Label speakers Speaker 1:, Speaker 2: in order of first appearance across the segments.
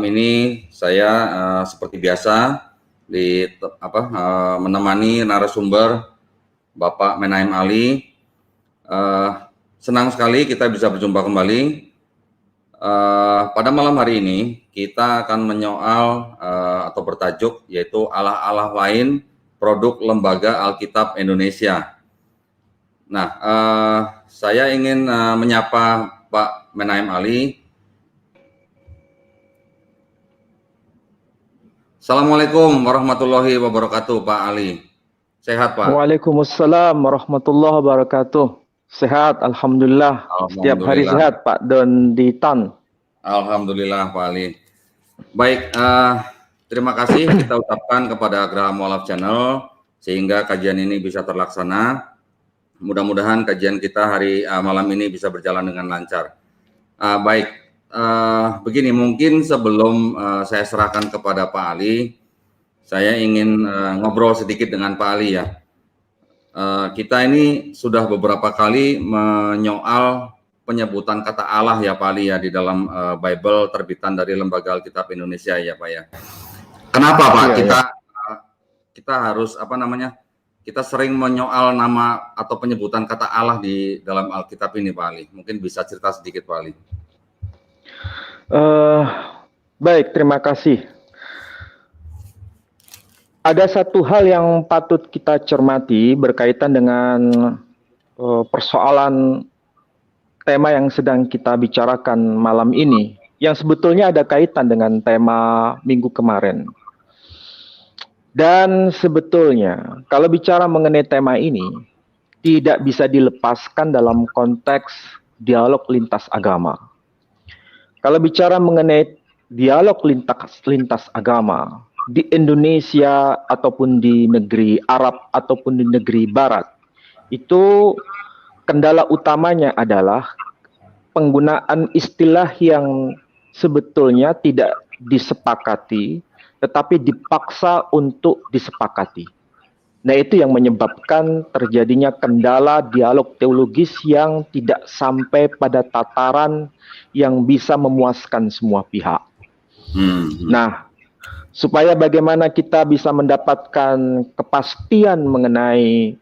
Speaker 1: ini saya seperti biasa menemani narasumber Bapak Menahem Ali. Senang sekali kita bisa berjumpa kembali. Pada malam hari ini kita akan menyoal atau bertajuk yaitu Allah-Allah lain produk Lembaga Alkitab Indonesia. Nah, saya ingin menyapa Pak Menahem Ali. Assalamualaikum warahmatullahi wabarakatuh, Pak Ali. Sehat, Pak?
Speaker 2: Waalaikumsalam warahmatullahi wabarakatuh. Sehat, alhamdulillah. Setiap hari sehat, Pak Don di Tan.
Speaker 1: Alhamdulillah, Pak Ali. Baik, terima kasih kita ucapkan kepada Graha Mualaf Channel sehingga kajian ini bisa terlaksana. Mudah-mudahan kajian kita hari malam ini bisa berjalan dengan lancar. Baik. Begini, mungkin sebelum saya serahkan kepada Pak Ali, saya ingin ngobrol sedikit dengan Pak Ali ya. Kita ini sudah beberapa kali menyoal penyebutan kata Allah ya Pak Ali ya di dalam Bible terbitan dari Lembaga Alkitab Indonesia ya Pak ya. Kenapa Pak kita harus kita sering menyoal nama atau penyebutan kata Allah di dalam Alkitab ini Pak Ali? Mungkin bisa cerita sedikit Pak Ali.
Speaker 2: Baik, terima kasih. Ada satu hal yang patut kita cermati berkaitan dengan persoalan tema yang sedang kita bicarakan malam ini, yang sebetulnya ada kaitan dengan tema minggu kemarin. Dan sebetulnya, kalau bicara mengenai tema ini, tidak bisa dilepaskan dalam konteks dialog lintas agama. Kalau bicara mengenai dialog lintas agama, di Indonesia ataupun di negeri Arab ataupun di negeri Barat, itu kendala utamanya adalah penggunaan istilah yang sebetulnya tidak disepakati, tetapi dipaksa untuk disepakati. Nah, itu yang menyebabkan terjadinya kendala dialog teologis yang tidak sampai pada tataran yang bisa memuaskan semua pihak. Nah, supaya bagaimana kita bisa mendapatkan kepastian mengenai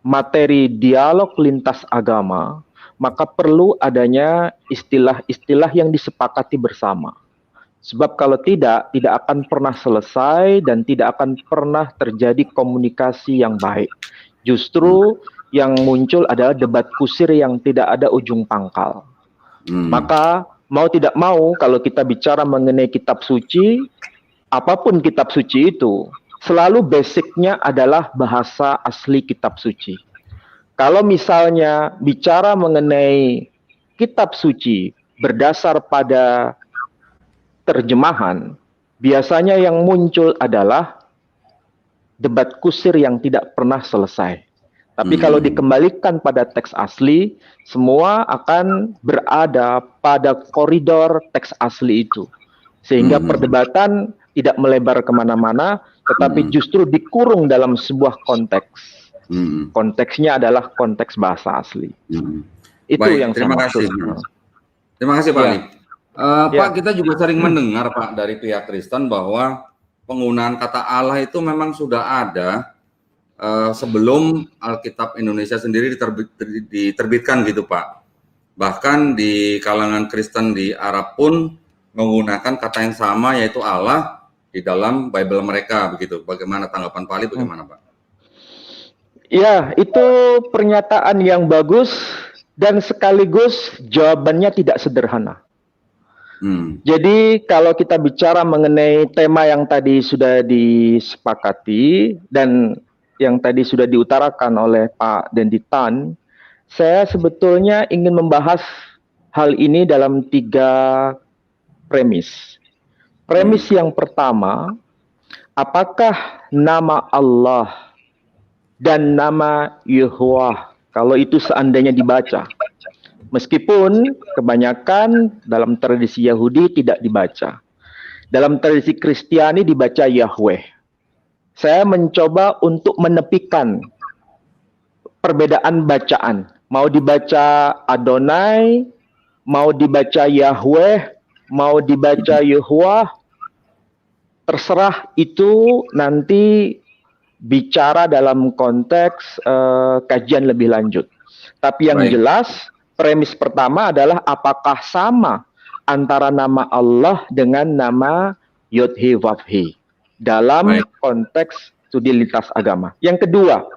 Speaker 2: materi dialog lintas agama, maka perlu adanya istilah-istilah yang disepakati bersama. Sebab kalau tidak akan pernah selesai dan tidak akan pernah terjadi komunikasi yang baik. Justru yang muncul adalah debat kusir yang tidak ada ujung pangkal. Maka mau tidak mau kalau kita bicara mengenai kitab suci, apapun kitab suci itu, selalu basicnya adalah bahasa asli kitab suci. Kalau misalnya bicara mengenai kitab suci berdasar pada terjemahan, biasanya yang muncul adalah debat kusir yang tidak pernah selesai. Tapi kalau dikembalikan pada teks asli, semua akan berada pada koridor teks asli itu. Sehingga perdebatan tidak melebar kemana-mana, tetapi justru dikurung dalam sebuah konteks. Konteksnya adalah konteks bahasa asli. Itu
Speaker 1: baik,
Speaker 2: yang
Speaker 1: terima kasih. Terima kasih Pak Ali. Pak, kita juga sering mendengar Pak dari pihak Kristen bahwa penggunaan kata Allah itu memang sudah ada sebelum Alkitab Indonesia sendiri diterbitkan gitu Pak. Bahkan di kalangan Kristen di Arab pun menggunakan kata yang sama yaitu Allah di dalam Bible mereka begitu. Bagaimana tanggapan Pak Ali? Bagaimana Pak?
Speaker 2: Ya, itu pernyataan yang bagus dan sekaligus jawabannya tidak sederhana. Jadi kalau kita bicara mengenai tema yang tadi sudah disepakati dan yang tadi sudah diutarakan oleh Pak Dendi Tan, saya sebetulnya ingin membahas hal ini dalam 3 premis. Premis yang pertama, apakah nama Allah dan nama Yahweh, kalau itu seandainya dibaca, meskipun kebanyakan dalam tradisi Yahudi tidak dibaca, dalam tradisi Kristiani dibaca Yahweh. Saya mencoba untuk menepikan perbedaan bacaan. Mau dibaca Adonai, mau dibaca Yahweh, mau dibaca Yuhwah, terserah, itu nanti bicara dalam konteks kajian lebih lanjut. Tapi yang
Speaker 1: Baik.
Speaker 2: jelas, premis pertama adalah apakah sama antara nama Allah dengan nama Yodhi Wafhi dalam
Speaker 1: Baik.
Speaker 2: konteks studi lintas agama. Yang kedua,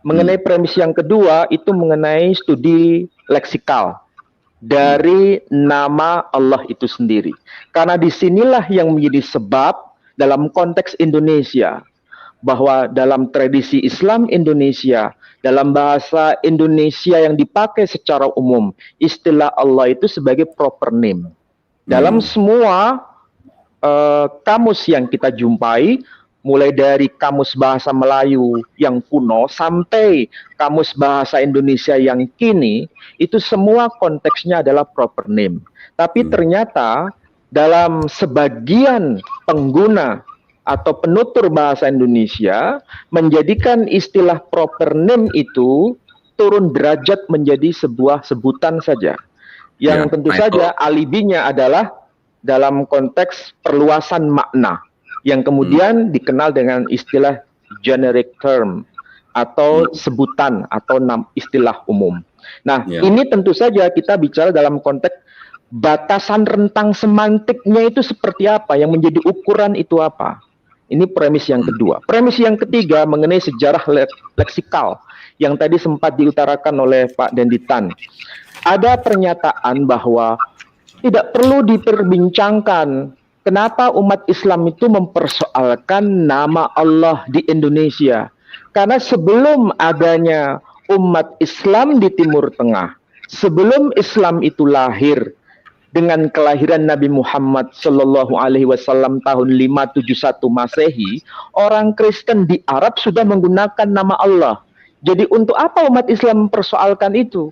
Speaker 2: mengenai premis yang kedua itu mengenai studi leksikal dari nama Allah itu sendiri. Karena disinilah yang menjadi sebab dalam konteks Indonesia, bahwa dalam tradisi Islam Indonesia, dalam bahasa Indonesia yang dipakai secara umum, istilah Allah itu sebagai proper name. Dalam semua kamus yang kita jumpai, mulai dari kamus bahasa Melayu yang kuno sampai kamus bahasa Indonesia yang kini, itu semua konteksnya adalah proper name. Tapi ternyata dalam sebagian pengguna atau penutur bahasa Indonesia menjadikan istilah proper name itu turun derajat menjadi sebuah sebutan saja. Yang tentu saja alibinya adalah dalam konteks perluasan makna yang kemudian dikenal dengan istilah generic term atau sebutan atau istilah umum. Nah, ini tentu saja kita bicara dalam konteks batasan rentang semantiknya itu seperti apa, yang menjadi ukuran itu apa. Ini premis yang kedua. Premis yang ketiga mengenai sejarah leksikal yang tadi sempat diutarakan oleh Pak Denditan. Ada pernyataan bahwa tidak perlu diperbincangkan kenapa umat Islam itu mempersoalkan nama Allah di Indonesia. Karena sebelum adanya umat Islam di Timur Tengah, sebelum Islam itu lahir dengan kelahiran Nabi Muhammad Shallallahu Alaihi Wasallam tahun 571 Masehi, orang Kristen di Arab sudah menggunakan nama Allah. Jadi untuk apa umat Islam mempersoalkan itu?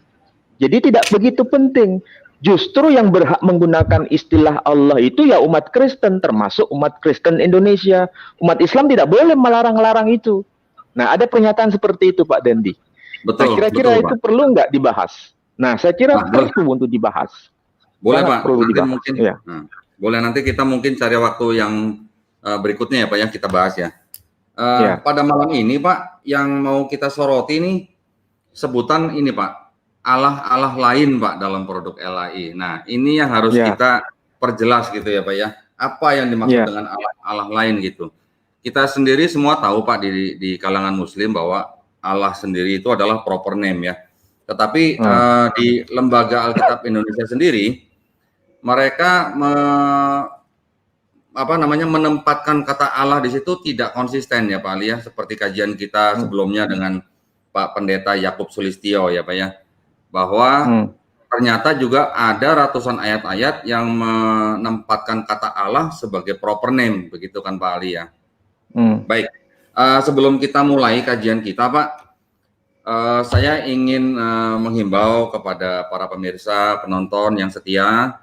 Speaker 2: Jadi tidak begitu penting. Justru yang berhak menggunakan istilah Allah itu ya umat Kristen, termasuk umat Kristen Indonesia. Umat Islam tidak boleh melarang-larang itu. Nah, ada pernyataan seperti itu, Pak Dendi. Betul. Nah, kira-kira itu Pak, perlu nggak dibahas? Nah, saya kira perlu untuk dibahas.
Speaker 1: Boleh
Speaker 2: Sangat
Speaker 1: Pak,
Speaker 2: perlu
Speaker 1: nanti
Speaker 2: dibahas.
Speaker 1: mungkin
Speaker 2: Ya.
Speaker 1: boleh, nanti kita mungkin cari waktu yang berikutnya ya Pak ya, kita bahas ya. Pada malam ini Pak, yang mau kita soroti ini sebutan ini Pak, Allah-Allah lain Pak dalam produk LAI. Nah, ini yang harus kita perjelas gitu ya Pak ya. Apa yang dimaksud dengan Allah lain gitu. Kita sendiri semua tahu Pak di kalangan Muslim bahwa Allah sendiri itu adalah proper name ya. Tetapi di Lembaga Alkitab Indonesia sendiri, mereka menempatkan kata Allah di situ tidak konsisten ya Pak Ali ya, seperti kajian kita sebelumnya dengan Pak Pendeta Yakub Sulistyo ya Pak ya, bahwa ternyata juga ada ratusan ayat-ayat yang menempatkan kata Allah sebagai proper name, begitu kan Pak Ali ya. Baik, sebelum kita mulai kajian kita Pak, saya ingin menghimbau kepada para pemirsa, penonton yang setia,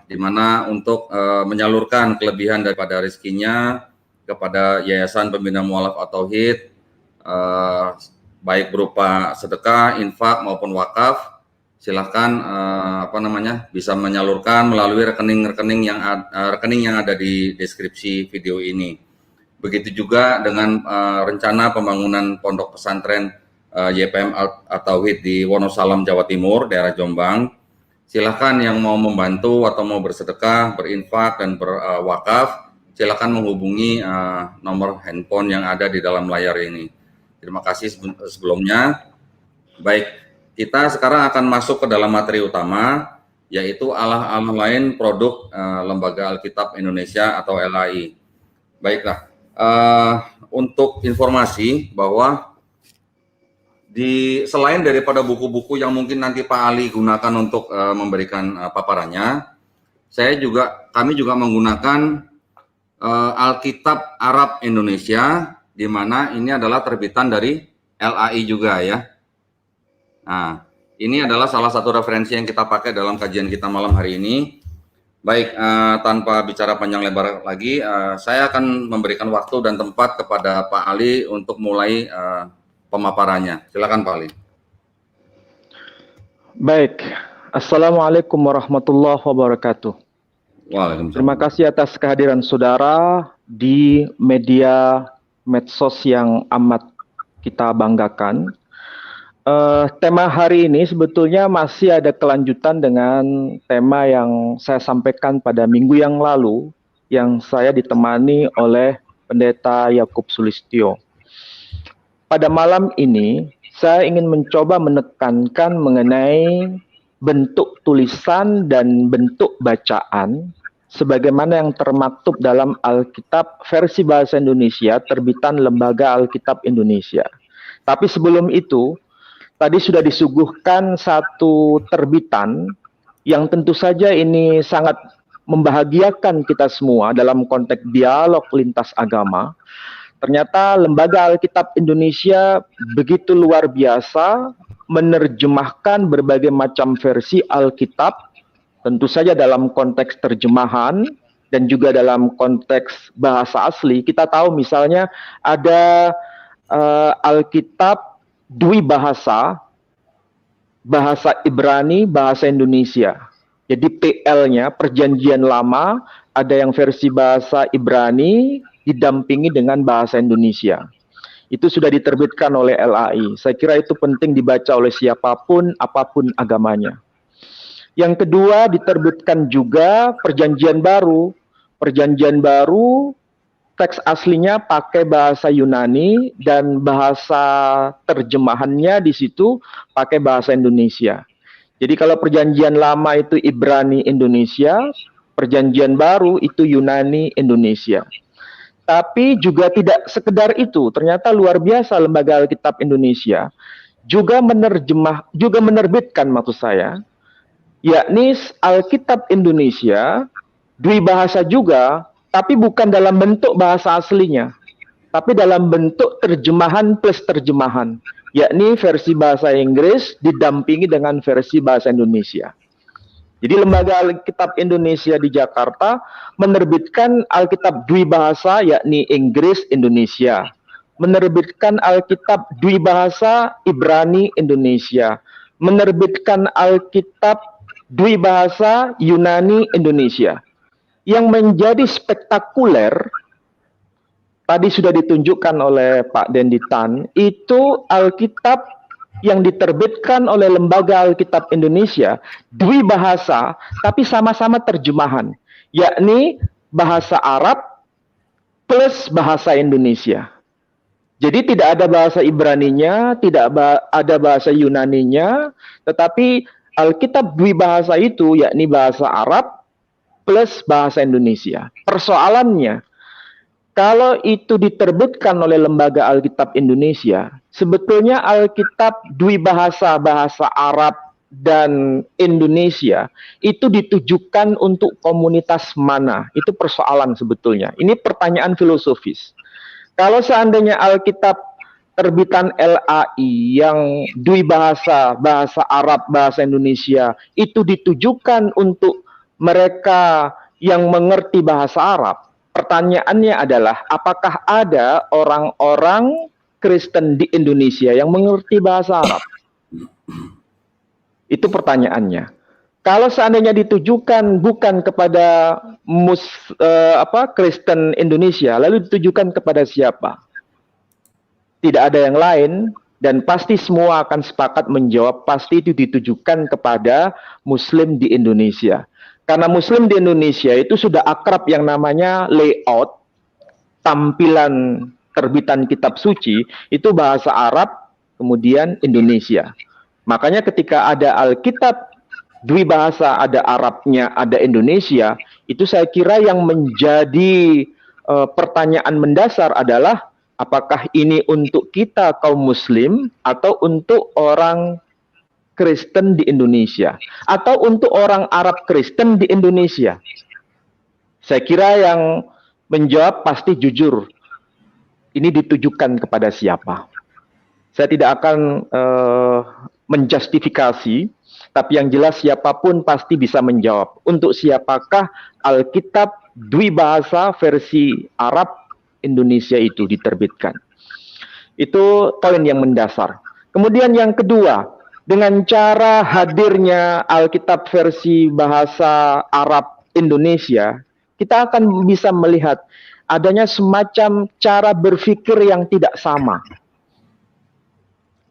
Speaker 1: di mana untuk menyalurkan kelebihan daripada rezekinya kepada Yayasan Pembina Mu'alaf at-Tauhid, baik berupa sedekah, infak maupun wakaf, silahkan bisa menyalurkan melalui rekening yang ada di deskripsi video ini. Begitu juga dengan rencana pembangunan pondok pesantren YPM at-Tauhid di Wonosalam, Jawa Timur, daerah Jombang. Silahkan yang mau membantu atau mau bersedekah, berinfak, dan berwakaf, silahkan menghubungi nomor handphone yang ada di dalam layar ini. Terima kasih sebelumnya. Baik, kita sekarang akan masuk ke dalam materi utama, yaitu Allah-Allah lain produk Lembaga Alkitab Indonesia atau LAI. Baiklah, untuk informasi bahwa selain daripada buku-buku yang mungkin nanti Pak Ali gunakan untuk memberikan paparannya, kami juga menggunakan Alkitab Arab Indonesia, di mana ini adalah terbitan dari LAI juga ya. Nah, ini adalah salah satu referensi yang kita pakai dalam kajian kita malam hari ini. Baik, tanpa bicara panjang lebar lagi, saya akan memberikan waktu dan tempat kepada Pak Ali untuk mulai pemaparannya. Silakan Pak Ali.
Speaker 2: Baik, Assalamualaikum warahmatullahi wabarakatuh.
Speaker 1: Waalaikumsalam.
Speaker 2: Terima kasih atas kehadiran saudara di media medsos yang amat kita banggakan. Tema hari ini sebetulnya masih ada kelanjutan dengan tema yang saya sampaikan pada minggu yang lalu, yang saya ditemani oleh Pendeta Yakub Sulistyo. Pada malam ini, saya ingin mencoba menekankan mengenai bentuk tulisan dan bentuk bacaan sebagaimana yang termaktub dalam Alkitab versi bahasa Indonesia terbitan Lembaga Alkitab Indonesia. Tapi sebelum itu, tadi sudah disuguhkan satu terbitan yang tentu saja ini sangat membahagiakan kita semua dalam konteks dialog lintas agama. Ternyata Lembaga Alkitab Indonesia begitu luar biasa menerjemahkan berbagai macam versi Alkitab, tentu saja dalam konteks terjemahan dan juga dalam konteks bahasa asli. Kita tahu misalnya ada Alkitab dwi bahasa, bahasa Ibrani, bahasa Indonesia. Jadi PL-nya, Perjanjian Lama, ada yang versi bahasa Ibrani didampingi dengan bahasa Indonesia. Itu sudah diterbitkan oleh LAI. Saya kira itu penting dibaca oleh siapapun, apapun agamanya. Yang kedua, diterbitkan juga Perjanjian Baru. Perjanjian Baru, teks aslinya pakai bahasa Yunani dan bahasa terjemahannya di situ pakai bahasa Indonesia. Jadi kalau Perjanjian Lama itu Ibrani Indonesia, Perjanjian Baru itu Yunani Indonesia. Tapi juga tidak sekedar itu, ternyata luar biasa Lembaga Alkitab Indonesia juga menerbitkan maksud saya, yakni Alkitab Indonesia dwi bahasa juga, tapi bukan dalam bentuk bahasa aslinya, tapi dalam bentuk terjemahan plus terjemahan, yakni versi bahasa Inggris didampingi dengan versi bahasa Indonesia. Jadi Lembaga Alkitab Indonesia di Jakarta menerbitkan Alkitab dwi bahasa yakni Inggris Indonesia, menerbitkan Alkitab dwi bahasa Ibrani Indonesia, menerbitkan Alkitab dwi bahasa Yunani Indonesia. Yang menjadi spektakuler tadi sudah ditunjukkan oleh Pak Denditan, itu Alkitab yang diterbitkan oleh Lembaga Alkitab Indonesia dwi bahasa tapi sama-sama terjemahan, yakni bahasa Arab plus bahasa Indonesia. Jadi tidak ada bahasa Ibraninya, tidak ada bahasa Yunaninya, tetapi Alkitab dwi bahasa itu yakni bahasa Arab plus bahasa Indonesia. Persoalannya, kalau itu diterbitkan oleh Lembaga Alkitab Indonesia, sebetulnya Alkitab dwi bahasa, bahasa Arab dan Indonesia itu ditujukan untuk komunitas mana? Itu persoalan sebetulnya. Ini pertanyaan filosofis. Kalau seandainya Alkitab terbitan LAI yang dwi bahasa, bahasa Arab, bahasa Indonesia itu ditujukan untuk mereka yang mengerti bahasa Arab, pertanyaannya adalah apakah ada orang-orang Kristen di Indonesia yang mengerti bahasa Arab? Itu pertanyaannya. Kalau seandainya ditujukan bukan kepada Kristen Indonesia, lalu ditujukan kepada siapa? Tidak ada yang lain, dan pasti semua akan sepakat menjawab pasti itu ditujukan kepada Muslim di Indonesia. Karena Muslim di Indonesia itu sudah akrab yang namanya layout, tampilan terbitan kitab suci, itu bahasa Arab, kemudian Indonesia. Makanya ketika ada Alkitab dwi bahasa, ada Arabnya, ada Indonesia, itu saya kira yang menjadi pertanyaan mendasar adalah apakah ini untuk kita kaum Muslim atau untuk orang Kristen di Indonesia atau untuk orang Arab Kristen di Indonesia? Saya kira yang menjawab pasti jujur. Ini ditujukan kepada siapa? Saya tidak akan menjustifikasi, tapi yang jelas siapapun pasti bisa menjawab. Untuk siapakah Alkitab dwi bahasa versi Arab Indonesia itu diterbitkan? Itu poin yang mendasar. Kemudian yang kedua, Dengan cara hadirnya Alkitab versi bahasa Arab Indonesia, kita akan bisa melihat adanya semacam cara berpikir yang tidak sama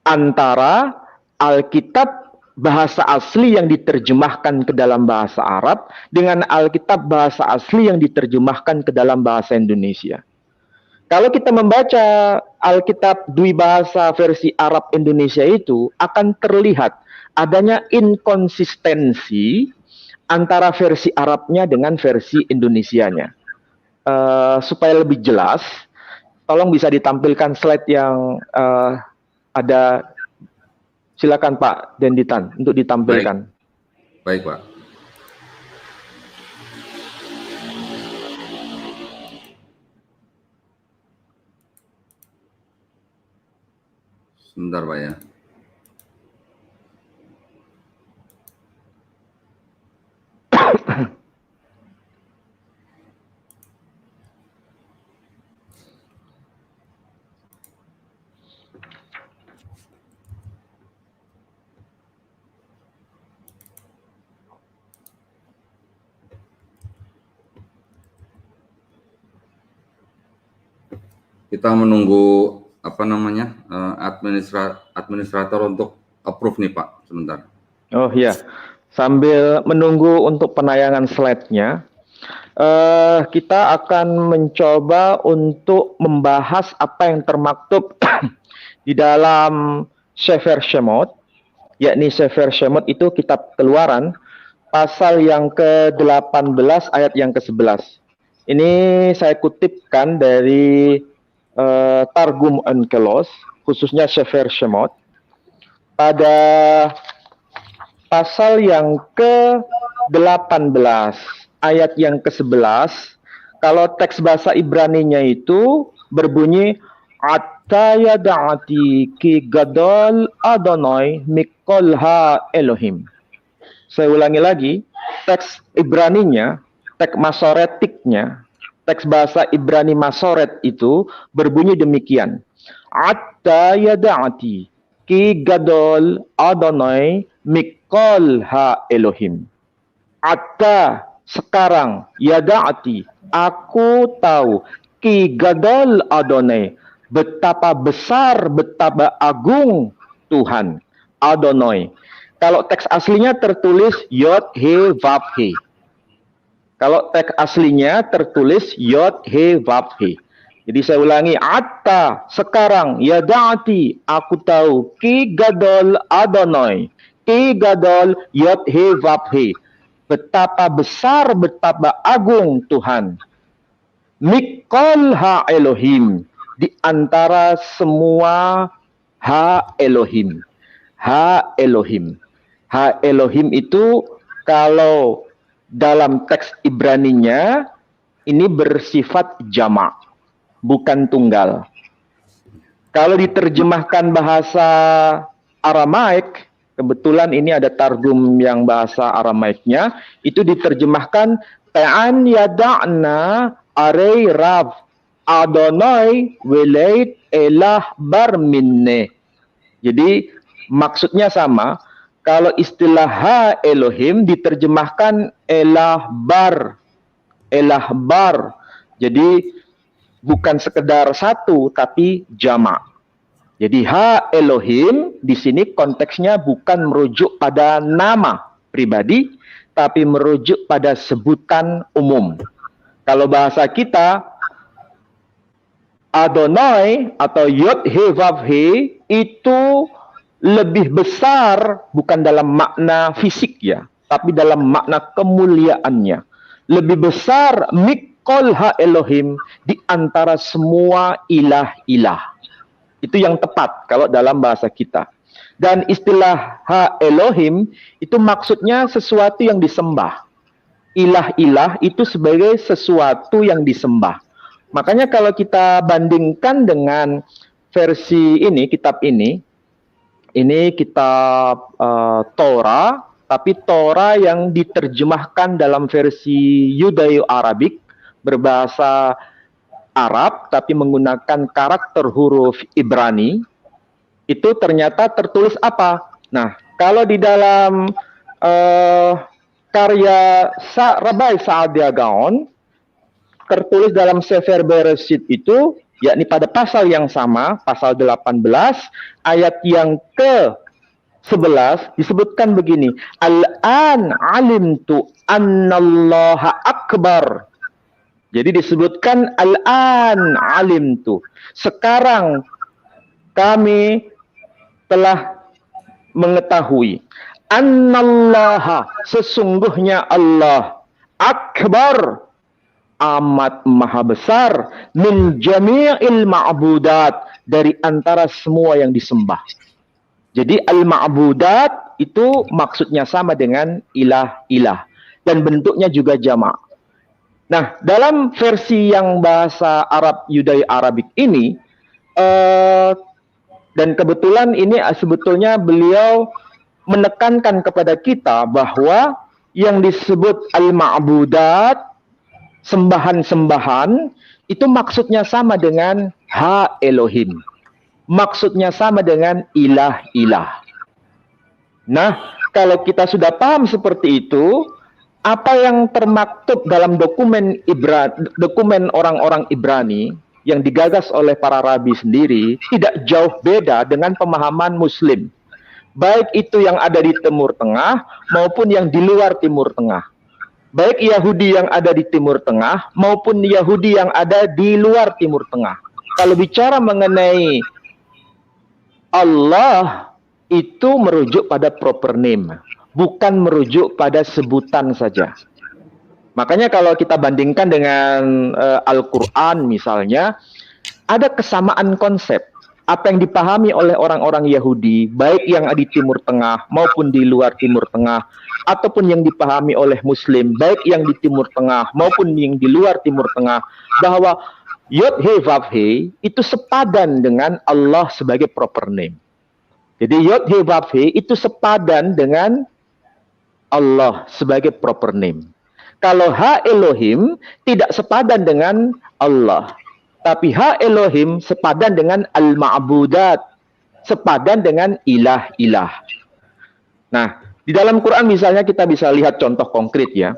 Speaker 2: antara Alkitab bahasa asli yang diterjemahkan ke dalam bahasa Arab dengan Alkitab bahasa asli yang diterjemahkan ke dalam bahasa Indonesia. Kalau kita membaca Alkitab Dwi Bahasa versi Arab Indonesia itu akan terlihat adanya inkonsistensi antara versi Arabnya dengan versi Indonesianya. Supaya lebih jelas, tolong bisa ditampilkan slide yang ada. Silakan Pak Denditan untuk ditampilkan.
Speaker 1: Baik Pak. Sebentar Pak ya. Kita menunggu administrator untuk approve nih Pak, sebentar.
Speaker 2: Oh iya, sambil menunggu untuk penayangan slide-nya, kita akan mencoba untuk membahas apa yang termaktub di dalam Sefer Shemot, yakni Sefer Shemot itu kitab Keluaran, pasal yang ke-18 ayat yang ke-11. Ini saya kutipkan dari Targum Onkelos, khususnya Sefer Shemot, pada pasal yang ke-18 ayat yang ke-11. Kalau teks bahasa Ibraninya itu berbunyi Atta yada'ati ki gadol Adonai mikol ha Elohim. Saya ulangi lagi, teks Ibraninya, teks Masoretiknya, teks bahasa Ibrani Masoret itu berbunyi demikian. Atta yada'ati ki gadol Adonai mikol ha Elohim. Atta, sekarang, yada'ati, aku tahu, ki gadol Adonai, betapa besar, betapa agung Tuhan, Adonai. Kalau teks aslinya tertulis Yod He Vav He. Kalau teks aslinya tertulis Yod He Vav He. Jadi saya ulangi, Atta, sekarang, yada'ati, aku tahu, ki gadol Adonai, ki gadol Yod He Vav He. Betapa besar, betapa agung Tuhan. Mikol ha Elohim, di antara semua ha Elohim. Ha Elohim. Ha Elohim itu kalau dalam teks Ibraninya ini bersifat jamak, bukan tunggal. Kalau diterjemahkan bahasa Aramaik, kebetulan ini ada targum yang bahasa Aramaiknya, itu diterjemahkan Ta'an yada'na arei Rav Adonai weleit elah bar minne. Jadi maksudnya sama. Kalau istilah ha Elohim diterjemahkan elah bar. Elah bar. Jadi bukan sekedar satu tapi jamak. Jadi ha Elohim di sini konteksnya bukan merujuk pada nama pribadi tapi merujuk pada sebutan umum. Kalau bahasa kita Adonai atau Yod He Vav He itu lebih besar bukan dalam makna fisik ya, tapi dalam makna kemuliaannya. Lebih besar Mikol ha Elohim di antara semua ilah-ilah. Itu yang tepat kalau dalam bahasa kita. Dan istilah ha Elohim itu maksudnya sesuatu yang disembah. Ilah-ilah itu sebagai sesuatu yang disembah. Makanya kalau kita bandingkan dengan versi ini, kitab ini kitab Torah, tapi Torah yang diterjemahkan dalam versi Yudeo-Arabik, berbahasa Arab, tapi menggunakan karakter huruf Ibrani, itu ternyata tertulis apa? Nah, Kalau di dalam karya Rabbi Saadia Gaon, tertulis dalam Sefer Bereshit itu, yakni pada pasal yang sama, pasal 18, ayat yang ke-11, disebutkan begini, Al-an alimtu annallaha akbar. Jadi disebutkan Al-an alimtu. Sekarang kami telah mengetahui annallaha, sesungguhnya Allah, akbar, amat maha besar, min jami'il ma'budat, dari antara semua yang disembah. Jadi al-ma'budat itu maksudnya sama dengan ilah-ilah, dan bentuknya juga jamak. Nah, dalam versi yang bahasa Arab Yudai-Arabik ini, dan kebetulan ini sebetulnya beliau menekankan kepada kita bahwa yang disebut al-ma'budat, sembahan-sembahan, itu maksudnya sama dengan ha Elohim. Maksudnya sama dengan ilah-ilah. Nah, kalau kita sudah paham seperti itu, apa yang termaktub dalam dokumen orang-orang Ibrani yang digagas oleh para rabi sendiri tidak jauh beda dengan pemahaman Muslim. Baik itu yang ada di Timur Tengah maupun yang di luar Timur Tengah. Baik Yahudi yang ada di Timur Tengah maupun Yahudi yang ada di luar Timur Tengah. Kalau bicara mengenai Allah, itu merujuk pada proper name, bukan merujuk pada sebutan saja. Makanya kalau kita bandingkan dengan Al-Quran misalnya, ada kesamaan konsep. Apa yang dipahami oleh orang-orang Yahudi, baik yang ada di Timur Tengah maupun di luar Timur Tengah, ataupun yang dipahami oleh Muslim, baik yang di Timur Tengah maupun yang di luar Timur Tengah, bahwa Yod-He-Vav-He itu sepadan dengan Allah sebagai proper name. Jadi Yod-He-Vav-He itu sepadan dengan Allah sebagai proper name. Kalau Ha Elohim tidak sepadan dengan Allah, tapi Ha Elohim sepadan dengan Al-Ma'budat, sepadan dengan ilah-ilah. Nah, di dalam Quran misalnya kita bisa lihat contoh konkret ya.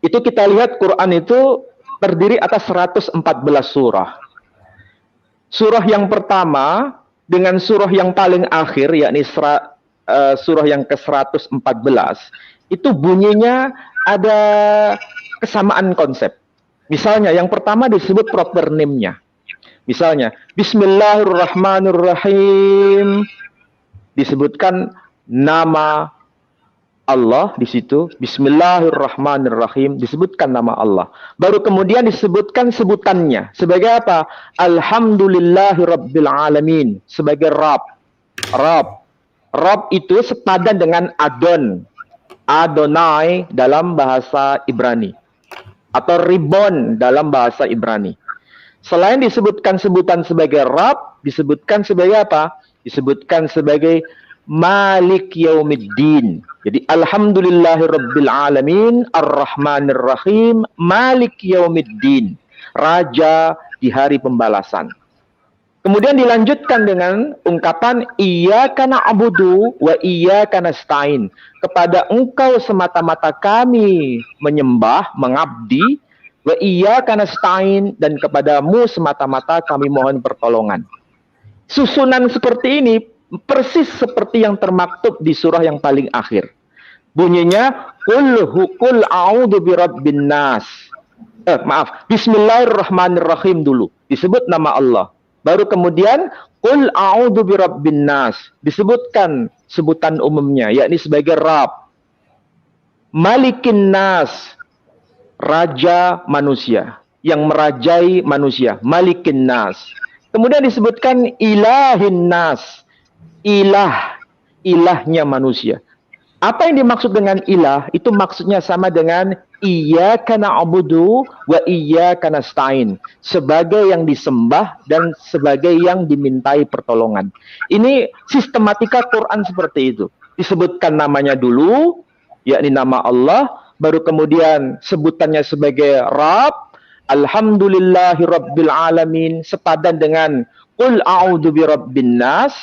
Speaker 2: Itu kita lihat Quran itu terdiri atas 114 surah. Surah yang pertama dengan surah yang paling akhir, yakni surah yang ke-114, itu bunyinya ada kesamaan konsep. Misalnya, yang pertama disebut proper name-nya. Misalnya, Bismillahirrahmanirrahim. Disebutkan nama Allah di situ. Bismillahirrahmanirrahim. Disebutkan nama Allah. Baru kemudian disebutkan sebutannya. Sebagai apa? Alhamdulillahirrabbilalamin. Sebagai Rabb. Rabb. Rabb itu sepadan dengan Adon. Adonai dalam bahasa Ibrani. Atau Ribon dalam bahasa Ibrani. Selain disebutkan sebutan sebagai Rabb, disebutkan sebagai apa? Disebutkan sebagai Malik Yaumiddin. Jadi Alhamdulillahirrabbilalamin, Ar-Rahmanir-Rahim, Malik Yaumiddin. Raja di hari pembalasan. Kemudian dilanjutkan dengan ungkapan Iyyaka na'budu wa iyyaka nasta'in. Kepada engkau semata-mata kami menyembah, mengabdi, wa iyyaka nasta'in, dan kepadamu semata-mata kami mohon pertolongan. Susunan seperti ini persis seperti yang termaktub di surah yang paling akhir. Bunyinya Qul a'udzu birabbin nas. Bismillahirrahmanirrahim dulu. Disebut nama Allah. Baru kemudian Qul a'udzu birabbin nas, disebutkan sebutan umumnya, yakni sebagai Rabb. Malikin nas, raja manusia, yang merajai manusia, Malikin nas. Kemudian disebutkan Ilahin nas, ilahnya manusia. Apa yang dimaksud dengan ilah? Itu maksudnya sama dengan Iyyaka na'budu wa iyyaka nasta'in. Sebagai yang disembah dan sebagai yang dimintai pertolongan. Ini sistematika Quran seperti itu. Disebutkan namanya dulu, yakni nama Allah. Baru kemudian sebutannya sebagai Rabb. Alhamdulillahirrabbilalamin. Sepadan dengan Qul a'udzu birabbin nas.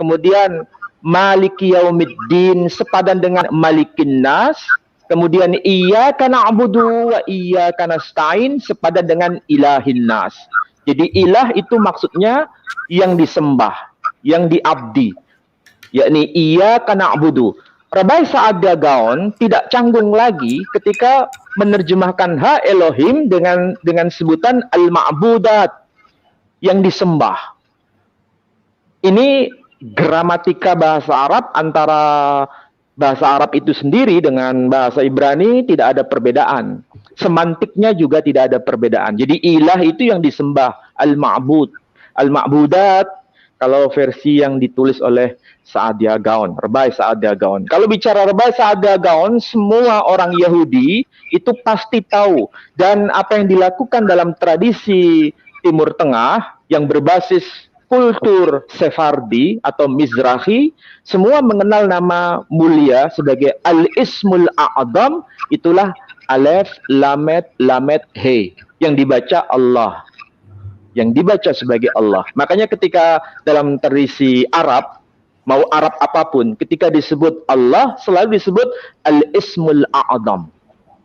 Speaker 2: Kemudian Maliki yaumiddin sepadan dengan malikin nas. Kemudian iyyaka na'budu wa iyyaka nasta'in sepadan dengan ilahin nas. Jadi ilah itu maksudnya yang disembah, yang diabdi, yakni iyyaka na'budu. Rabai Sa'adia Gaon tidak canggung lagi ketika menerjemahkan ha Elohim dengan sebutan al-ma'budat, yang disembah. Ini gramatika bahasa Arab antara bahasa Arab itu sendiri dengan bahasa Ibrani tidak ada perbedaan. Semantiknya juga tidak ada perbedaan. Jadi ilah itu yang disembah, al-ma'bud. Al-ma'budat kalau versi yang ditulis oleh Sa'adia Gaon, Rabai Sa'adia Gaon. Kalau bicara Rabai Sa'adia Gaon, semua orang Yahudi itu pasti tahu. Dan apa yang dilakukan dalam tradisi Timur Tengah yang berbasis kultur Sefardi atau Mizrahi, semua mengenal nama mulia sebagai Al-Ismul A'adam, itulah Alef, Lamet, He, yang dibaca Allah. Yang dibaca sebagai Allah. Makanya ketika dalam tradisi Arab, mau Arab apapun, ketika disebut Allah, selalu disebut Al-Ismul A'adam,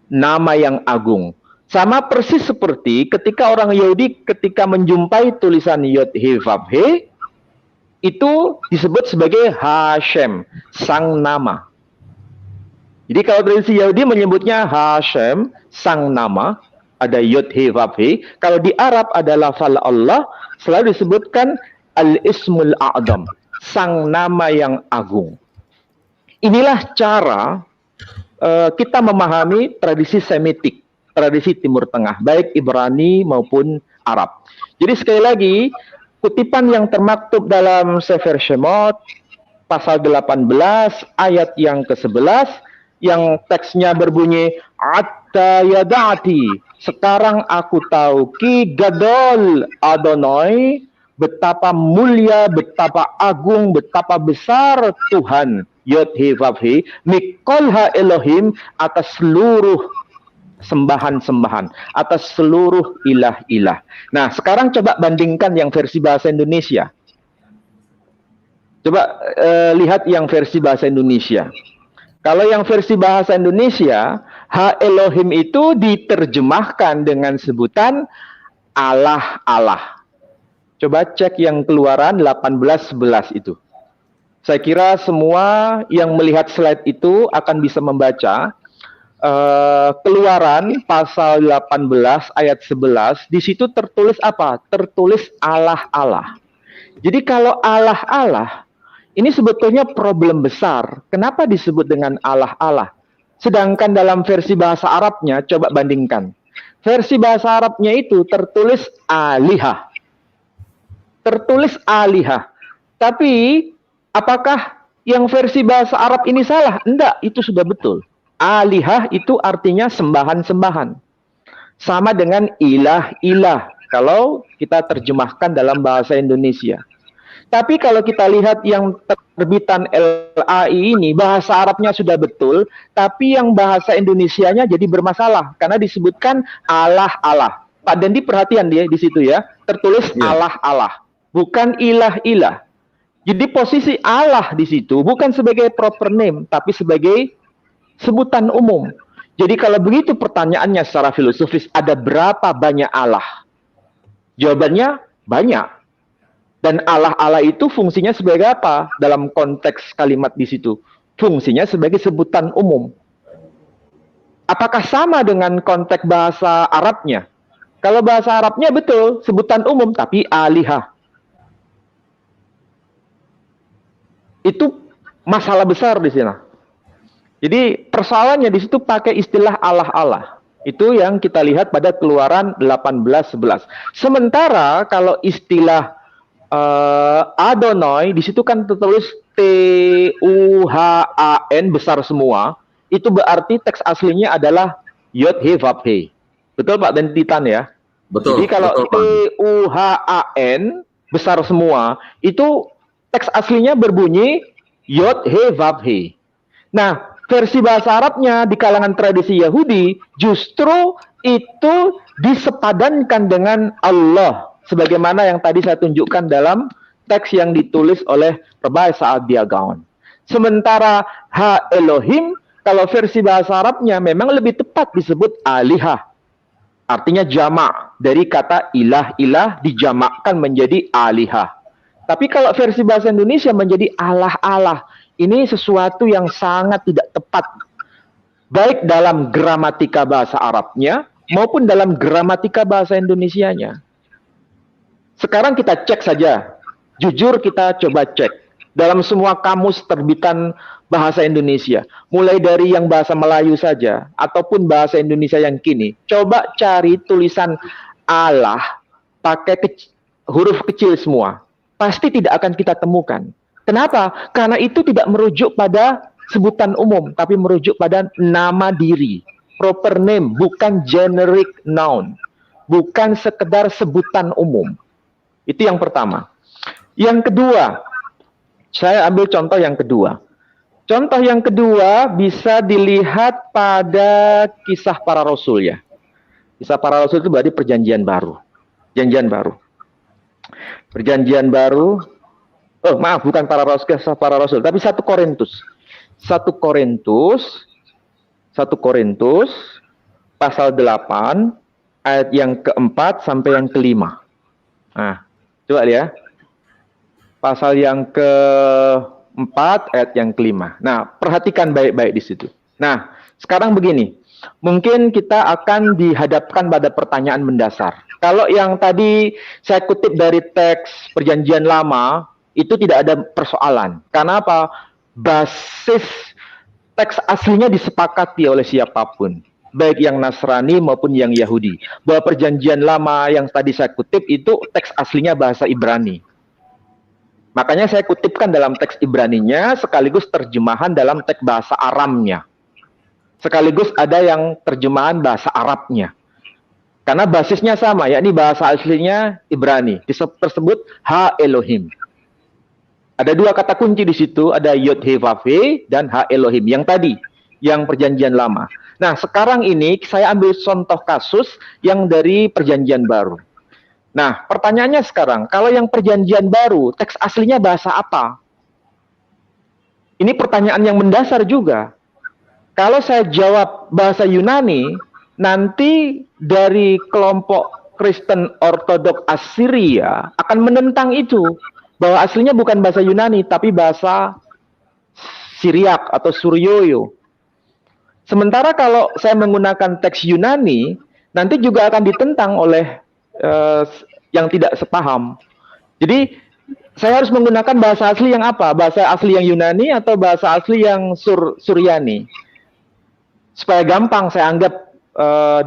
Speaker 2: nama yang agung. Sama persis seperti ketika orang Yahudi ketika menjumpai tulisan Yod He Vav He, itu disebut sebagai Hashem, sang nama. Jadi kalau tradisi Yahudi menyebutnya Hashem, sang nama, ada Yod He Vav He. Kalau di Arab ada lafal Allah, selalu disebutkan Al-Ismul A'adam, sang nama yang agung. Inilah cara kita memahami tradisi Semitik, tradisi Timur Tengah, baik Ibrani maupun Arab. Jadi sekali lagi, kutipan yang termaktub dalam Sefer Shemot, pasal 18, ayat yang ke-11, yang teksnya berbunyi, Atta yada'ati, sekarang aku tahu, Ki Gadol Adonai, betapa mulia, betapa agung, betapa besar Tuhan, Yod He Vav He, Mikol Ha Elohim, atas seluruh sembahan-sembahan, atas seluruh ilah-ilah. Nah, sekarang coba bandingkan yang versi bahasa Indonesia. Coba lihat yang versi bahasa Indonesia. Kalau yang versi bahasa Indonesia, Ha Elohim itu diterjemahkan dengan sebutan Allah-Allah. Coba cek yang Keluaran 18:11 itu. Saya kira semua yang melihat slide itu akan bisa membaca Keluaran pasal 18 ayat 11, di situ tertulis apa? Tertulis Allah-Allah. Jadi kalau Allah-Allah, ini sebetulnya problem besar. Kenapa disebut dengan Allah-Allah? Sedangkan dalam versi bahasa Arabnya, coba bandingkan. Versi bahasa Arabnya itu tertulis alihah. Tertulis alihah. Tapi, apakah yang versi bahasa Arab ini salah? Enggak, itu sudah betul. Alihah itu artinya sembahan-sembahan. Sama dengan ilah-ilah kalau kita terjemahkan dalam bahasa Indonesia. Tapi kalau kita lihat yang terbitan LAI ini, bahasa Arabnya sudah betul, tapi yang bahasa Indonesianya jadi bermasalah karena disebutkan Allah-Allah. Pak Dendi perhatian dia di situ ya, tertulis Allah-Allah, bukan ilah-ilah. Jadi posisi Allah di situ bukan sebagai proper name, tapi sebagai sebutan umum. Jadi kalau begitu pertanyaannya secara filosofis, ada berapa banyak Allah? Jawabannya banyak. Dan Allah-Allah itu fungsinya sebagai apa? Dalam konteks kalimat di situ. Fungsinya sebagai sebutan umum. Apakah sama dengan konteks bahasa Arabnya? Kalau bahasa Arabnya betul, sebutan umum, tapi alihah. Itu masalah besar di sini. Jadi persoalannya di situ pakai istilah Allah-Allah. Itu yang kita lihat pada Keluaran 18:11. Sementara kalau istilah Adonai di situ kan tertulis Tuhan besar semua. Itu berarti teks aslinya adalah Yod He Vav He. Betul Pak dan Titan ya?
Speaker 1: Betul.
Speaker 2: Jadi kalau Tuhan besar semua, itu teks aslinya berbunyi Yod He Vav He. Nah, versi bahasa Arabnya di kalangan tradisi Yahudi justru itu disepadankan dengan Allah, sebagaimana yang tadi saya tunjukkan dalam teks yang ditulis oleh Rabai Sa'adia Gaon. Sementara ha Elohim, kalau versi bahasa Arabnya memang lebih tepat disebut alihah. Artinya jamak. Dari kata ilah-ilah dijamakkan menjadi alihah. Tapi kalau versi bahasa Indonesia menjadi Allah-Allah. Ini sesuatu yang sangat tidak tepat. Baik dalam gramatika bahasa Arabnya maupun dalam gramatika bahasa Indonesianya. Sekarang kita cek saja. Jujur kita coba cek. Dalam semua kamus terbitan bahasa Indonesia, mulai dari yang bahasa Melayu saja, ataupun bahasa Indonesia yang kini, coba cari tulisan Allah pakai huruf kecil semua. Pasti tidak akan kita temukan. Kenapa? Karena itu tidak merujuk pada sebutan umum, tapi merujuk pada nama diri. Proper name, bukan generic noun. Bukan sekedar sebutan umum. Itu yang pertama. Yang kedua, saya ambil contoh yang kedua. Contoh yang kedua bisa dilihat pada kisah para rasul ya. Kisah para rasul itu berarti perjanjian baru. Perjanjian baru. Perjanjian baru. Oh, maaf, bukan para rasul, kisah para rasul, tapi 1 Korintus. 1 Korintus pasal 8 ayat yang keempat sampai yang kelima. Nah, coba lihat. Pasal yang keempat ayat yang kelima. Nah, perhatikan baik-baik di situ. Nah, sekarang begini. Mungkin kita akan dihadapkan pada pertanyaan mendasar. Kalau yang tadi saya kutip dari teks Perjanjian Lama, itu tidak ada persoalan. Karena apa? Basis teks aslinya disepakati oleh siapapun. Baik yang Nasrani maupun yang Yahudi. Bahwa Perjanjian Lama yang tadi saya kutip itu teks aslinya bahasa Ibrani. Makanya saya kutipkan dalam teks Ibraninya sekaligus terjemahan dalam teks bahasa Aramnya. Sekaligus ada yang terjemahan bahasa Arabnya. Karena basisnya sama, yakni bahasa aslinya Ibrani. Tersebut Ha Elohim. Ada 2 kata kunci di situ, ada Yod He Vav He dan Ha Elohim. Yang tadi, yang Perjanjian Lama. Nah, sekarang ini saya ambil contoh kasus yang dari Perjanjian Baru. Nah, pertanyaannya sekarang, kalau yang Perjanjian Baru, teks aslinya bahasa apa? Ini pertanyaan yang mendasar juga. Kalau saya jawab bahasa Yunani, nanti dari kelompok Kristen Ortodok Assyria akan menentang itu. Bahwa aslinya bukan bahasa Yunani, tapi bahasa Syriak atau Suryoyo. Sementara kalau saya menggunakan teks Yunani, nanti juga akan ditentang oleh yang tidak sepaham. Jadi saya harus menggunakan bahasa asli yang apa? Bahasa asli yang Yunani atau bahasa asli yang Suryani? Supaya gampang saya anggap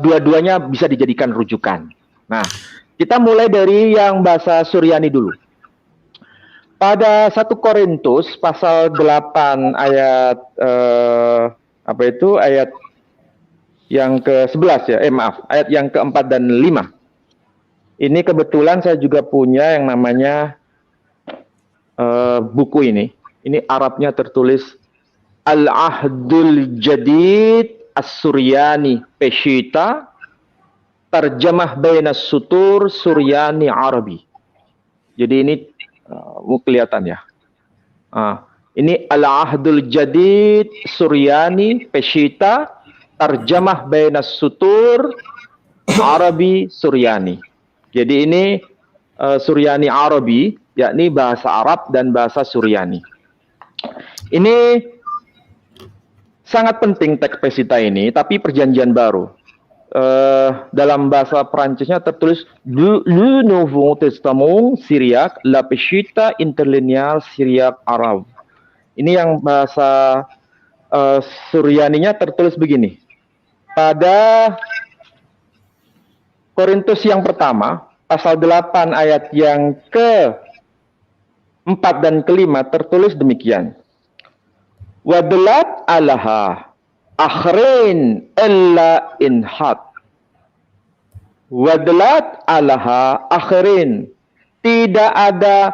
Speaker 2: dua-duanya bisa dijadikan rujukan. Nah, kita mulai dari yang bahasa Suryani dulu. Pada 1 Korintus pasal 8 ayat ayat yang ke-11 ya. Ayat yang ke-4 dan 5. Ini kebetulan saya juga punya yang namanya buku ini. Ini Arabnya tertulis Al-Ahdul Jadid As-Suryani Peshita Tarjamah Bainas Sutur Suryani Arabi. Jadi ini kelihatan ya. Ini Al-Ahdul Jadid Suryani Peshita Tarjamah Bainas Sutur Arabi Suryani. Jadi ini Suryani Arabi, yakni bahasa Arab dan bahasa Suryani. Ini sangat penting teks Pesita ini, tapi Perjanjian Baru. Dalam bahasa Perancisnya tertulis Le Nouveau Testament Syriaque, La Pesita Interlinear Syriaque Arabe. Ini yang bahasa Suryaninya tertulis begini. Pada Korintus yang pertama, pasal 8 ayat yang ke-4 dan ke-5 tertulis demikian. Wadelat alaha akhrin illa inhat. Wadelat alaha akhrin. Tidak ada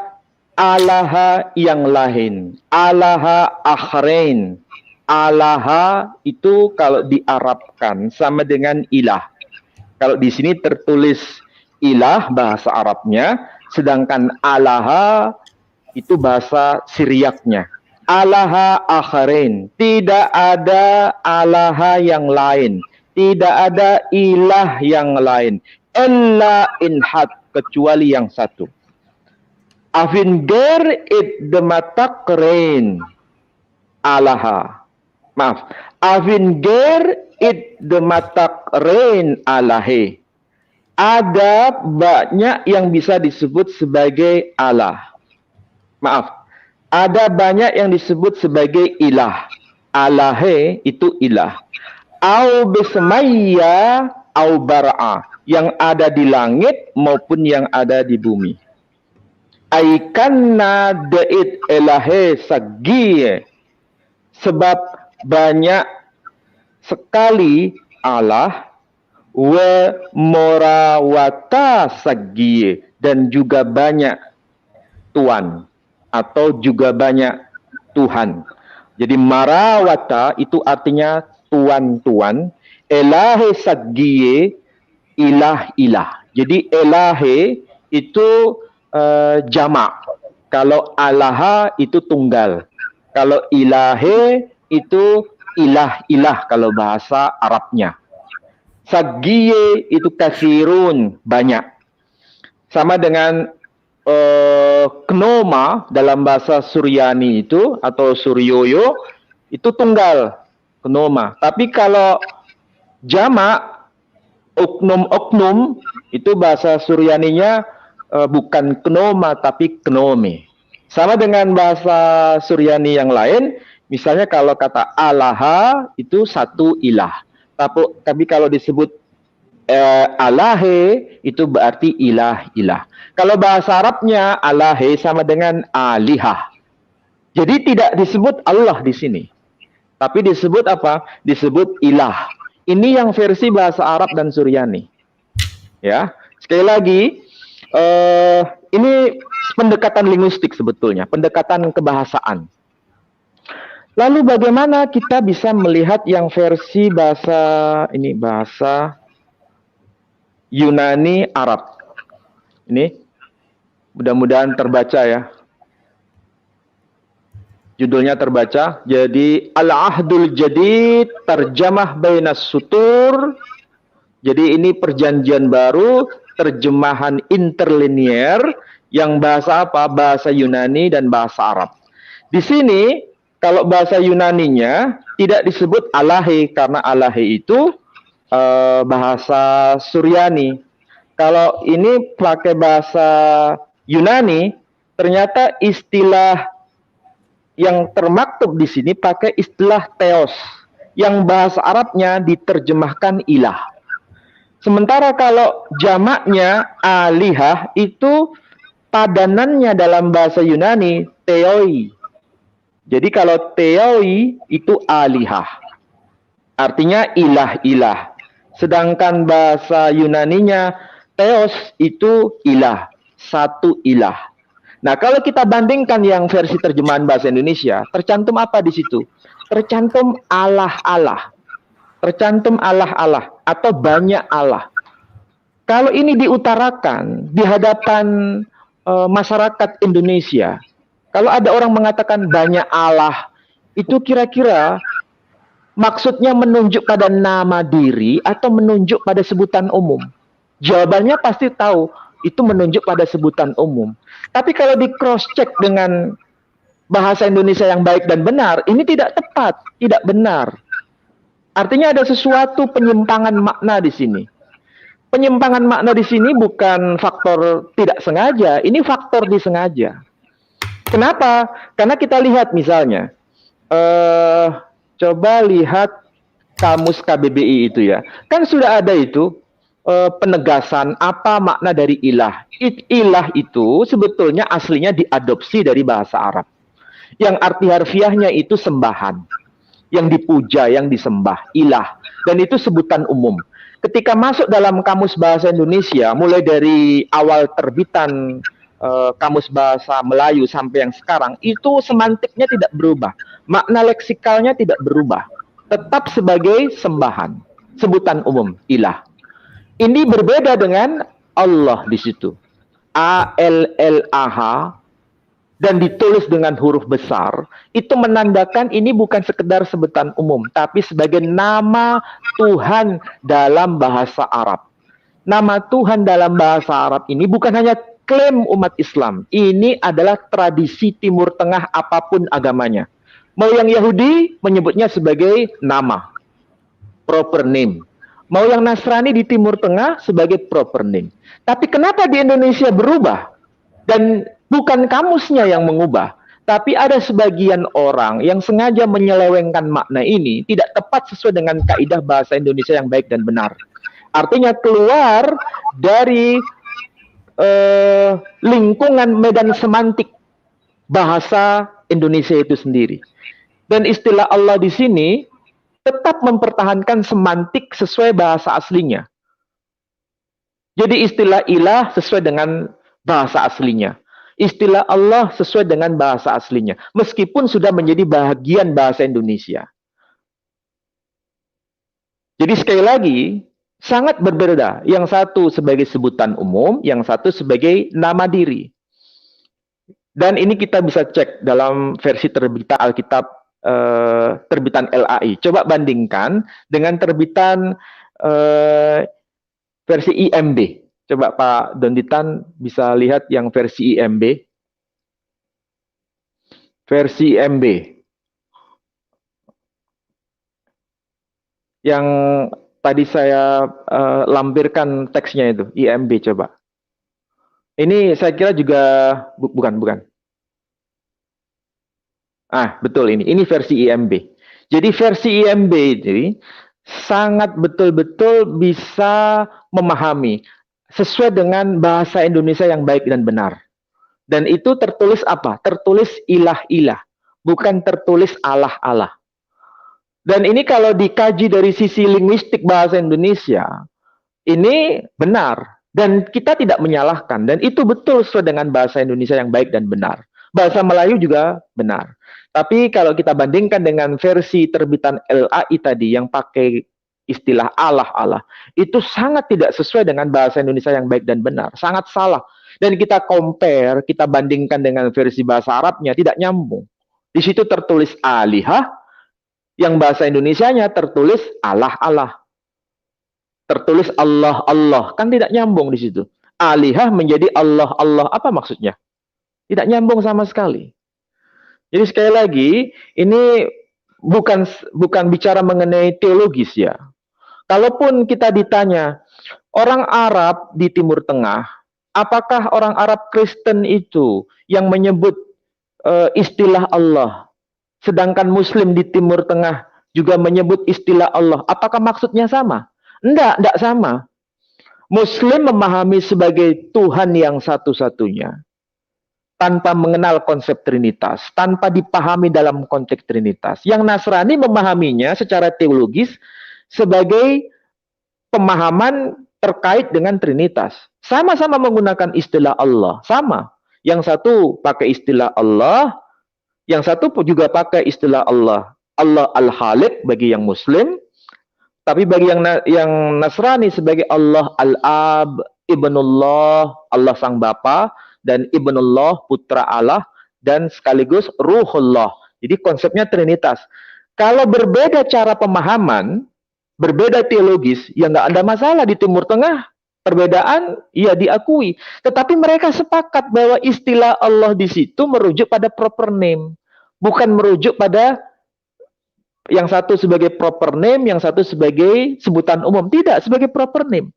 Speaker 2: alaha yang lain. Alaha akhrin. Alaha itu kalau diarabkan sama dengan ilah. Kalau di sini tertulis ilah bahasa Arabnya, sedangkan alaha itu bahasa Syriaknya. alaha akharin. Tidak ada alaha yang lain. Tidak ada ilah yang lain. Illa inhad, kecuali yang satu. Afin ger idmatakrin alaha. Maaf. Afin ger idmatakrin alahe. Ada banyak yang bisa disebut sebagai Allah. Maaf. Ada banyak yang disebut sebagai ilah. Alahe itu ilah. Au bismaya au bara'a. Yang ada di langit maupun yang ada di bumi. Aikanna da'id elahe sagiye. Sebab banyak sekali Allah wa morawata sagiye. Dan juga banyak Tuhan. Atau juga banyak Tuhan. Jadi marawata itu artinya tuan-tuan. Elahe sagiye, ilah-ilah. Jadi elahe itu jamak. Kalau alaha itu tunggal. Kalau ilahe itu ilah-ilah kalau bahasa Arabnya. Sagiye itu kasirun, banyak. Sama dengan knoma dalam bahasa Suryani itu atau Suryoyo itu tunggal, knoma. Tapi kalau jamak, oknum-oknum itu bahasa Suryaninya bukan knoma tapi knome. Sama dengan bahasa Suryani yang lain, misalnya kalau kata alaha itu satu ilah. Tapi kalau disebut alahe itu berarti ilah-ilah. Kalau bahasa Arabnya alahe sama dengan alihah. Jadi tidak disebut Allah di sini. Tapi disebut apa? Disebut ilah. Ini yang versi bahasa Arab dan Suryani. Ya, sekali lagi ini pendekatan linguistik sebetulnya, pendekatan kebahasaan. Lalu bagaimana kita bisa melihat yang versi bahasa Yunani Arab? Ini mudah-mudahan terbaca ya. Judulnya terbaca. Jadi Al-Ahdul Jadid Terjemah Bainas Sutur. Jadi ini perjanjian baru, terjemahan interlinear yang bahasa apa? Bahasa Yunani dan bahasa Arab. Di sini kalau bahasa Yunaninya tidak disebut alahe karena alahe itu bahasa Suryani. Kalau ini pakai bahasa Yunani, ternyata istilah yang termaktub di sini pakai istilah theos, yang bahasa Arabnya diterjemahkan ilah. Sementara kalau jamaknya alihah itu padanannya dalam bahasa Yunani theoi. Jadi kalau theoi itu alihah. Artinya ilah-ilah. Sedangkan bahasa Yunaninya theos itu ilah, satu ilah. Nah, kalau kita bandingkan yang versi terjemahan bahasa Indonesia, tercantum apa di situ? Tercantum Allah-Allah. Tercantum Allah-Allah atau banyak Allah. Kalau ini diutarakan di hadapan masyarakat Indonesia, kalau ada orang mengatakan banyak Allah, itu kira-kira maksudnya menunjuk pada nama diri atau menunjuk pada sebutan umum? Jawabannya pasti tahu, itu menunjuk pada sebutan umum. Tapi kalau di cross check dengan bahasa Indonesia yang baik dan benar, ini tidak tepat, tidak benar. Artinya ada sesuatu penyimpangan makna di sini. Penyimpangan makna di sini bukan faktor tidak sengaja, ini faktor disengaja. Kenapa? Karena kita lihat misalnya, coba lihat kamus KBBI itu ya. Kan sudah ada itu penegasan apa makna dari ilah. Ilah itu sebetulnya aslinya diadopsi dari bahasa Arab. Yang arti harfiahnya itu sembahan. Yang dipuja, yang disembah, ilah. Dan itu sebutan umum. Ketika masuk dalam kamus bahasa Indonesia, mulai dari awal terbitan kamus bahasa Melayu sampai yang sekarang, itu semantiknya tidak berubah. Makna leksikalnya tidak berubah. Tetap sebagai sembahan. Sebutan umum, ilah. Ini berbeda dengan Allah di situ. A-L-L-A-H. dan ditulis dengan huruf besar, itu menandakan ini bukan sekedar sebutan umum, tapi sebagai nama Tuhan dalam bahasa Arab. Nama Tuhan dalam bahasa Arab ini bukan hanya klaim umat Islam, ini adalah tradisi Timur Tengah apapun agamanya. Mau yang Yahudi menyebutnya sebagai nama, proper name. Mau yang Nasrani di Timur Tengah sebagai proper name. Tapi kenapa di Indonesia berubah? Dan bukan kamusnya yang mengubah, tapi ada sebagian orang yang sengaja menyelewengkan makna ini tidak tepat sesuai dengan kaidah bahasa Indonesia yang baik dan benar. Artinya keluar dari lingkungan medan semantik bahasa Indonesia itu sendiri. Dan istilah Allah di sini tetap mempertahankan semantik sesuai bahasa aslinya. Jadi istilah ilah sesuai dengan bahasa aslinya. Istilah Allah sesuai dengan bahasa aslinya. Meskipun sudah menjadi bagian bahasa Indonesia. Jadi sekali lagi, sangat berbeda. Yang satu sebagai sebutan umum, yang satu sebagai nama diri. Dan ini kita bisa cek dalam versi terbitan Alkitab, terbitan LAI. Coba bandingkan dengan terbitan versi IMB. Coba Pak Donditan bisa lihat yang versi IMB. Versi IMB. Yang tadi saya lampirkan teksnya itu, IMB coba. Ini saya kira juga, bukan. Ah, betul ini. Ini versi IMB. Jadi versi IMB ini sangat betul-betul bisa memahami sesuai dengan bahasa Indonesia yang baik dan benar. Dan itu tertulis apa? Tertulis ilah-ilah, bukan tertulis Allah-Allah. Dan ini kalau dikaji dari sisi linguistik bahasa Indonesia, ini benar. Dan kita tidak menyalahkan. Dan itu betul sesuai dengan bahasa Indonesia yang baik dan benar. Bahasa Melayu juga benar. Tapi kalau kita bandingkan dengan versi terbitan LAI tadi yang pakai istilah Allah, itu sangat tidak sesuai dengan bahasa Indonesia yang baik dan benar. Sangat salah. Dan kita compare, kita bandingkan dengan versi bahasa Arabnya, tidak nyambung. Di situ tertulis alihah, yang bahasa Indonesianya tertulis Allah. Tertulis Allah. Kan tidak nyambung di situ. Alihah menjadi Allah. Apa maksudnya? Tidak nyambung sama sekali. Jadi sekali lagi, ini bukan bicara mengenai teologis ya. Kalaupun kita ditanya, orang Arab di Timur Tengah, apakah orang Arab Kristen itu yang menyebut istilah Allah, sedangkan Muslim di Timur Tengah juga menyebut istilah Allah, apakah maksudnya sama? Enggak sama. Muslim memahami sebagai Tuhan yang satu-satunya, tanpa mengenal konsep Trinitas, tanpa dipahami dalam konteks Trinitas. Yang Nasrani memahaminya secara teologis sebagai pemahaman terkait dengan Trinitas. Sama-sama menggunakan istilah Allah, sama. Yang satu pakai istilah Allah, yang satu juga pakai istilah Allah. Allah Al-Khaliq bagi yang Muslim, tapi bagi yang Nasrani sebagai Allah Al-Ab, Ibnullah, Allah Sang Bapa, dan Ibnullah, Putra Allah, dan sekaligus Ruhullah. Jadi konsepnya Trinitas. Kalau berbeda cara pemahaman, berbeda teologis, ya nggak ada masalah di Timur Tengah. Perbedaan, ya diakui. Tetapi mereka sepakat bahwa istilah Allah di situ merujuk pada proper name. Bukan merujuk pada yang satu sebagai proper name, yang satu sebagai sebutan umum. Tidak, sebagai proper name.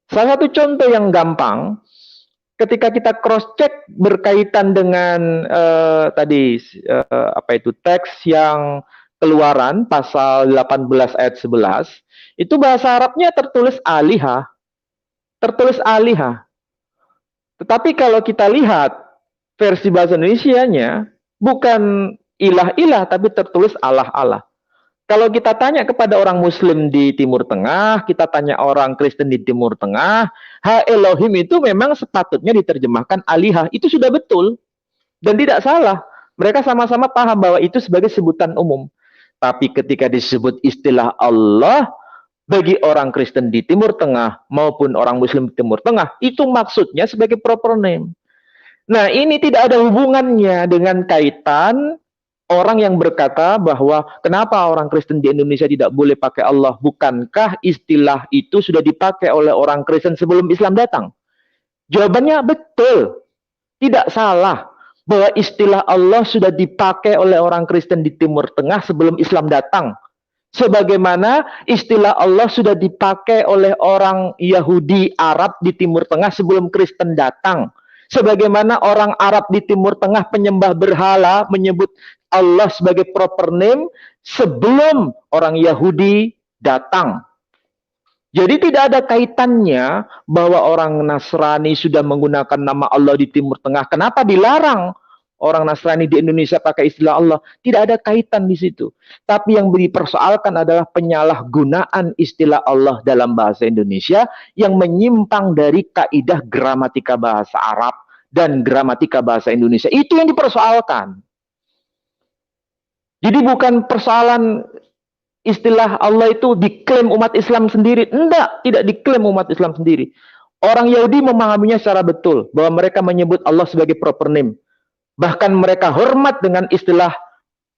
Speaker 2: Salah satu contoh yang gampang, ketika kita cross-check berkaitan dengan teks yang Keluaran pasal 18 ayat 11, itu bahasa Arabnya tertulis alihah. Tertulis alihah. Tetapi kalau kita lihat versi bahasa Indonesianya, bukan ilah-ilah, tapi tertulis Allah. Kalau kita tanya kepada orang Muslim di Timur Tengah, kita tanya orang Kristen di Timur Tengah, Ha Elohim itu memang sepatutnya diterjemahkan alihah. Itu sudah betul. Dan tidak salah. Mereka sama-sama paham bahwa itu sebagai sebutan umum. Tapi ketika disebut istilah Allah, bagi orang Kristen di Timur Tengah maupun orang Muslim di Timur Tengah, itu maksudnya sebagai proper name. Nah, ini tidak ada hubungannya dengan kaitan orang yang berkata bahwa kenapa orang Kristen di Indonesia tidak boleh pakai Allah? Bukankah istilah itu sudah dipakai oleh orang Kristen sebelum Islam datang? Jawabannya betul, tidak salah bahwa istilah Allah sudah dipakai oleh orang Kristen di Timur Tengah sebelum Islam datang. Sebagaimana istilah Allah sudah dipakai oleh orang Yahudi Arab di Timur Tengah sebelum Kristen datang. Sebagaimana orang Arab di Timur Tengah penyembah berhala menyebut Allah sebagai proper name sebelum orang Yahudi datang. Jadi tidak ada kaitannya bahwa orang Nasrani sudah menggunakan nama Allah di Timur Tengah. Kenapa dilarang orang Nasrani di Indonesia pakai istilah Allah? Tidak ada kaitan di situ. Tapi yang dipersoalkan adalah penyalahgunaan istilah Allah dalam bahasa Indonesia yang menyimpang dari kaidah gramatika bahasa Arab dan gramatika bahasa Indonesia. Itu yang dipersoalkan. Jadi bukan persoalan istilah Allah itu diklaim umat Islam sendiri. Tidak diklaim umat Islam sendiri. Orang Yahudi memahaminya secara betul bahwa mereka menyebut Allah sebagai proper name. Bahkan mereka hormat dengan istilah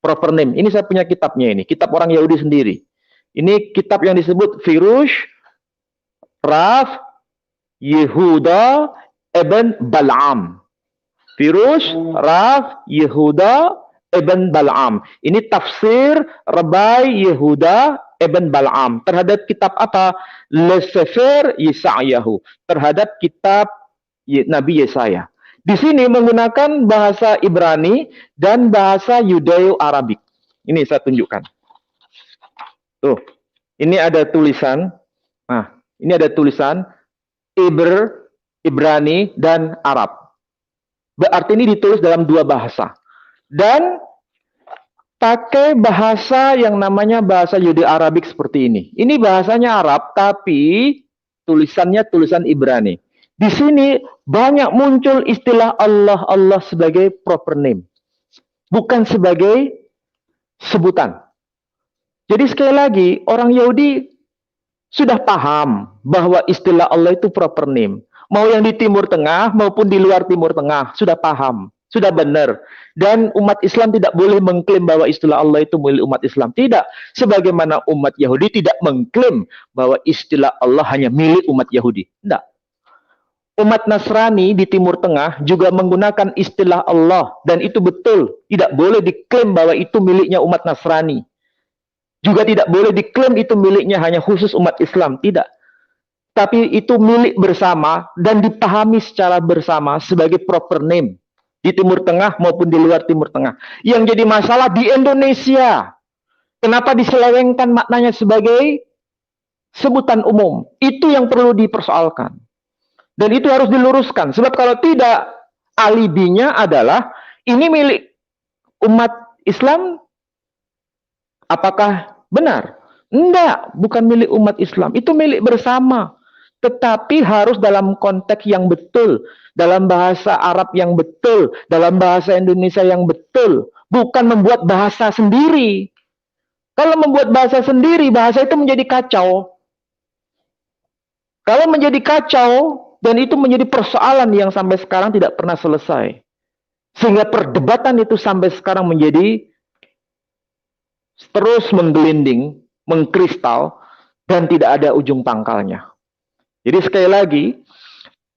Speaker 2: proper name. Ini saya punya kitabnya ini. Kitab orang Yahudi sendiri. Ini kitab yang disebut Firush Raf Yehuda Ibn Bal'am. Firush Raf Yehuda Ibn Bal'am. Ini tafsir Rabai Yehuda Ibn Bal'am. Terhadap kitab apa? Le Sefer Yesa'yahu. Terhadap kitab Nabi Yesaya. Di sini menggunakan bahasa Ibrani dan bahasa Yudeo-Arabik. Ini saya tunjukkan. Tuh, ini ada tulisan. Nah, ini ada tulisan Ibrani dan Arab. Berarti ini ditulis dalam dua bahasa. Dan pakai bahasa yang namanya bahasa Yudeo-Arabik seperti ini. Ini bahasanya Arab, tapi tulisannya tulisan Ibrani. Di sini banyak muncul istilah Allah sebagai proper name. Bukan sebagai sebutan. Jadi sekali lagi, orang Yahudi sudah paham bahwa istilah Allah itu proper name. Mau yang di Timur Tengah maupun di luar Timur Tengah, sudah paham. Sudah benar. Dan umat Islam tidak boleh mengklaim bahwa istilah Allah itu milik umat Islam. Tidak. Sebagaimana umat Yahudi tidak mengklaim bahwa istilah Allah hanya milik umat Yahudi. Tidak. Umat Nasrani di Timur Tengah juga menggunakan istilah Allah. Dan itu betul. Tidak boleh diklaim bahwa itu miliknya umat Nasrani. Juga tidak boleh diklaim itu miliknya hanya khusus umat Islam. Tidak. Tapi itu milik bersama dan dipahami secara bersama sebagai proper name. Di Timur Tengah maupun di luar Timur Tengah. Yang jadi masalah di Indonesia. Kenapa diselewengkan maknanya sebagai sebutan umum? Itu yang perlu dipersoalkan. Dan itu harus diluruskan. Sebab kalau tidak, alibinya adalah ini milik umat Islam. Apakah benar? Enggak, bukan milik umat Islam. Itu milik bersama. Tetapi harus dalam konteks yang betul. Dalam bahasa Arab yang betul. Dalam bahasa Indonesia yang betul. Bukan membuat bahasa sendiri. Kalau membuat bahasa sendiri, bahasa itu menjadi kacau. Kalau menjadi kacau, dan itu menjadi persoalan yang sampai sekarang tidak pernah selesai. Sehingga perdebatan itu sampai sekarang menjadi terus menggelinding, mengkristal, dan tidak ada ujung pangkalnya. Jadi sekali lagi,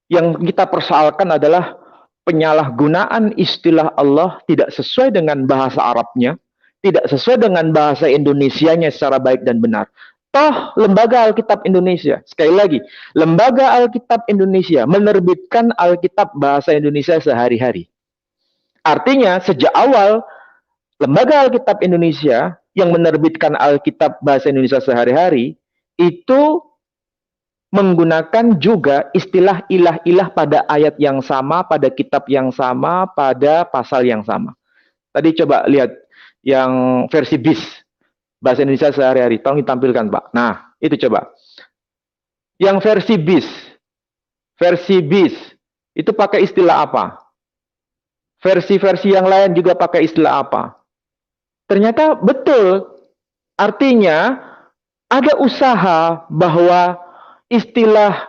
Speaker 2: yang kita persoalkan adalah penyalahgunaan istilah Allah tidak sesuai dengan bahasa Arabnya, tidak sesuai dengan bahasa Indonesianya secara baik dan benar. Toh Lembaga Alkitab Indonesia, sekali lagi, Lembaga Alkitab Indonesia menerbitkan Alkitab bahasa Indonesia sehari-hari. Artinya sejak awal Lembaga Alkitab Indonesia yang menerbitkan Alkitab bahasa Indonesia sehari-hari itu menggunakan juga istilah ilah-ilah pada ayat yang sama, pada kitab yang sama, pada pasal yang sama. Tadi coba lihat yang versi BIS. Bahasa Indonesia sehari-hari. Tolong ditampilkan, Pak. Nah, itu coba. Yang versi BIS. Versi BIS. Itu pakai istilah apa? Versi-versi yang lain juga pakai istilah apa? Ternyata betul. Artinya, ada usaha bahwa istilah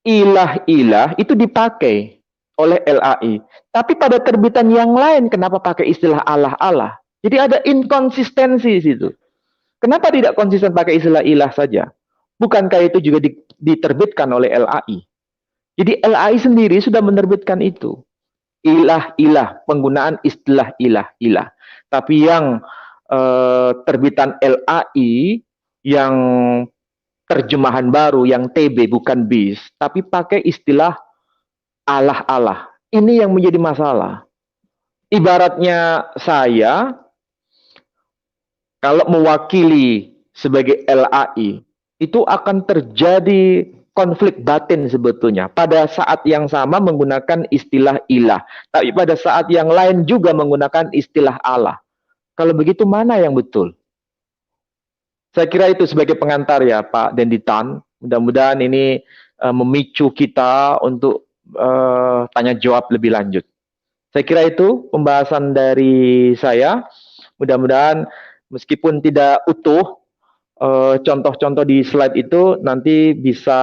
Speaker 2: ilah-ilah itu dipakai. oleh LAI. Tapi pada terbitan yang lain kenapa pakai istilah Allah-Allah? Jadi ada inkonsistensi di situ. Kenapa tidak konsisten pakai istilah ilah saja? Bukankah itu juga diterbitkan oleh LAI? Jadi LAI sendiri sudah menerbitkan itu. Ilah-ilah, penggunaan istilah ilah-ilah. Tapi yang terbitan LAI yang terjemahan baru, yang TB bukan BIS, tapi pakai istilah Allah-Allah. Ini yang menjadi masalah. Ibaratnya saya, kalau mewakili sebagai LAI, itu akan terjadi konflik batin sebetulnya. Pada saat yang sama menggunakan istilah ilah. Tapi pada saat yang lain juga menggunakan istilah Allah. Kalau begitu mana yang betul? Saya kira itu sebagai pengantar ya Pak Denditan. Mudah-mudahan ini memicu kita untuk tanya jawab lebih lanjut. Saya kira itu pembahasan dari saya. Mudah-mudahan meskipun tidak utuh, contoh-contoh di slide itu nanti bisa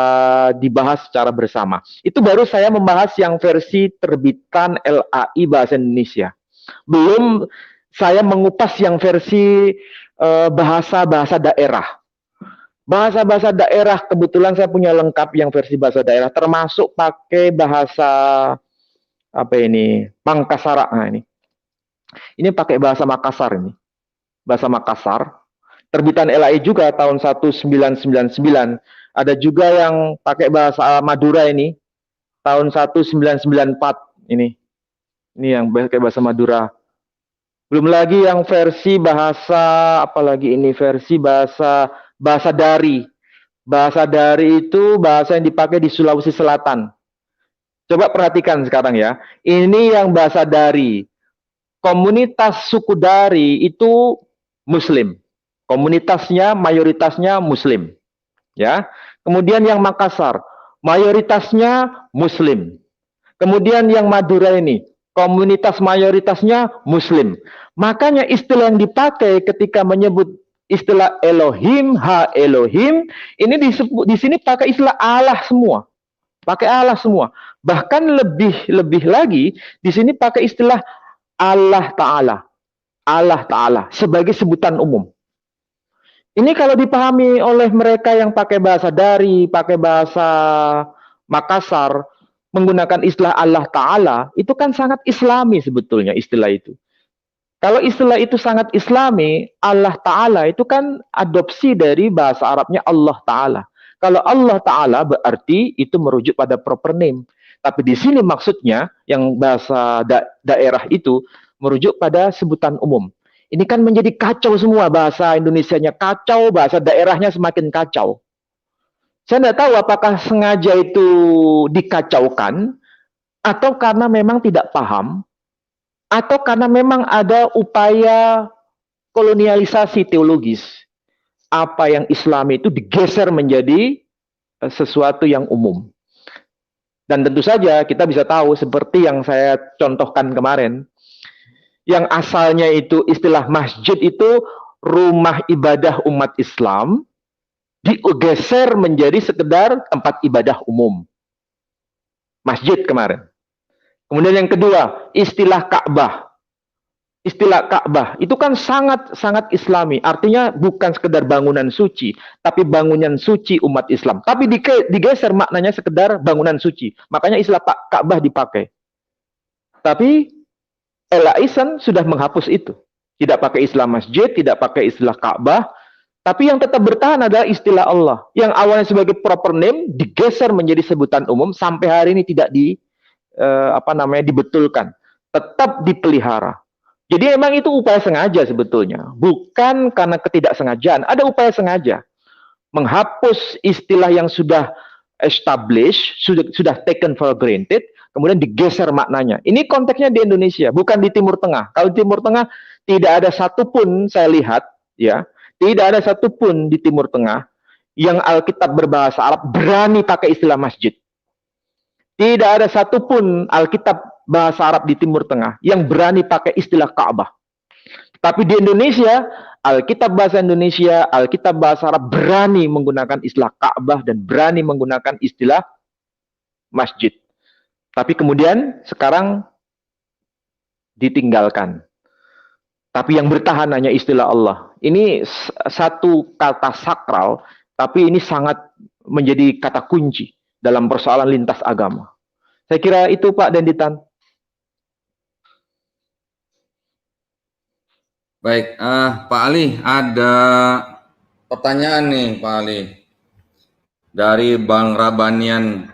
Speaker 2: dibahas secara bersama. Itu baru saya membahas yang versi terbitan LAI Bahasa Indonesia. Belum saya mengupas yang versi bahasa-bahasa daerah. Bahasa-bahasa daerah, kebetulan saya punya lengkap yang versi bahasa daerah, termasuk pakai bahasa apa ini, Mangkasara. Nah, ini pakai bahasa Makassar ini. Bahasa Makassar. Terbitan LAI juga tahun 1999. Ada juga yang pakai bahasa Madura ini tahun 1994 ini. Ini yang pakai bahasa Madura. Belum lagi yang versi bahasa apalagi ini versi bahasa Dari. Bahasa Dari itu bahasa yang dipakai di Sulawesi Selatan. Coba perhatikan sekarang ya. Ini yang bahasa Dari. Komunitas suku Dari itu Muslim. Komunitasnya mayoritasnya Muslim. Ya. Kemudian yang Makassar, mayoritasnya Muslim. Kemudian yang Madura ini, komunitas mayoritasnya Muslim. Makanya istilah yang dipakai ketika menyebut istilah Elohim, Ha Elohim, ini disebut di sini pakai istilah Allah semua. Pakai Allah semua. Bahkan lebih lagi di sini pakai istilah Allah Ta'ala. Allah Ta'ala sebagai sebutan umum. Ini kalau dipahami oleh mereka yang pakai bahasa Dari, pakai bahasa Makassar, menggunakan istilah Allah Ta'ala, itu kan sangat islami sebetulnya istilah itu. Kalau istilah itu sangat islami, Allah Ta'ala itu kan adopsi dari bahasa Arabnya Allah Ta'ala. Kalau Allah Ta'ala berarti itu merujuk pada proper name. Tapi di sini maksudnya yang bahasa daerah itu merujuk pada sebutan umum. Ini kan menjadi kacau semua, bahasa Indonesianya kacau, bahasa daerahnya semakin kacau. Saya tidak tahu apakah sengaja itu dikacaukan, atau karena memang tidak paham, atau karena memang ada upaya kolonialisasi teologis. Apa yang Islami itu digeser menjadi sesuatu yang umum. Dan tentu saja kita bisa tahu seperti yang saya contohkan kemarin, yang asalnya itu istilah masjid itu rumah ibadah umat Islam, digeser menjadi sekedar tempat ibadah umum. Masjid kemarin. Kemudian yang kedua, istilah Ka'bah. Istilah Ka'bah itu kan sangat Islami. Artinya bukan sekedar bangunan suci, tapi bangunan suci umat Islam. Tapi digeser maknanya sekedar bangunan suci. Makanya istilah Ka'bah dipakai. Tapi LAISan sudah menghapus itu. Tidak pakai istilah masjid, tidak pakai istilah Ka'bah, tapi yang tetap bertahan adalah istilah Allah. Yang awalnya sebagai proper name digeser menjadi sebutan umum sampai hari ini tidak dibetulkan. Tetap dipelihara. Jadi memang itu upaya sengaja sebetulnya, bukan karena ketidaksengajaan. Ada upaya sengaja menghapus istilah yang sudah established, sudah taken for granted, kemudian digeser maknanya. Ini konteksnya di Indonesia, bukan di Timur Tengah. Kalau di Timur Tengah tidak ada satupun saya lihat, ya, tidak ada satupun di Timur Tengah yang Alkitab berbahasa Arab berani pakai istilah masjid. Tidak ada satupun Alkitab bahasa Arab di Timur Tengah yang berani pakai istilah Ka'bah. Tapi di Indonesia, Alkitab bahasa Indonesia, Alkitab bahasa Arab berani menggunakan istilah Ka'bah dan berani menggunakan istilah masjid. Tapi kemudian sekarang ditinggalkan. Tapi yang bertahan hanya istilah Allah. Ini satu kata sakral, tapi ini sangat menjadi kata kunci dalam persoalan lintas agama. Saya kira itu Pak Denditan.
Speaker 1: Baik, Pak Ali, ada pertanyaan nih Pak Ali dari Bang Rabanian,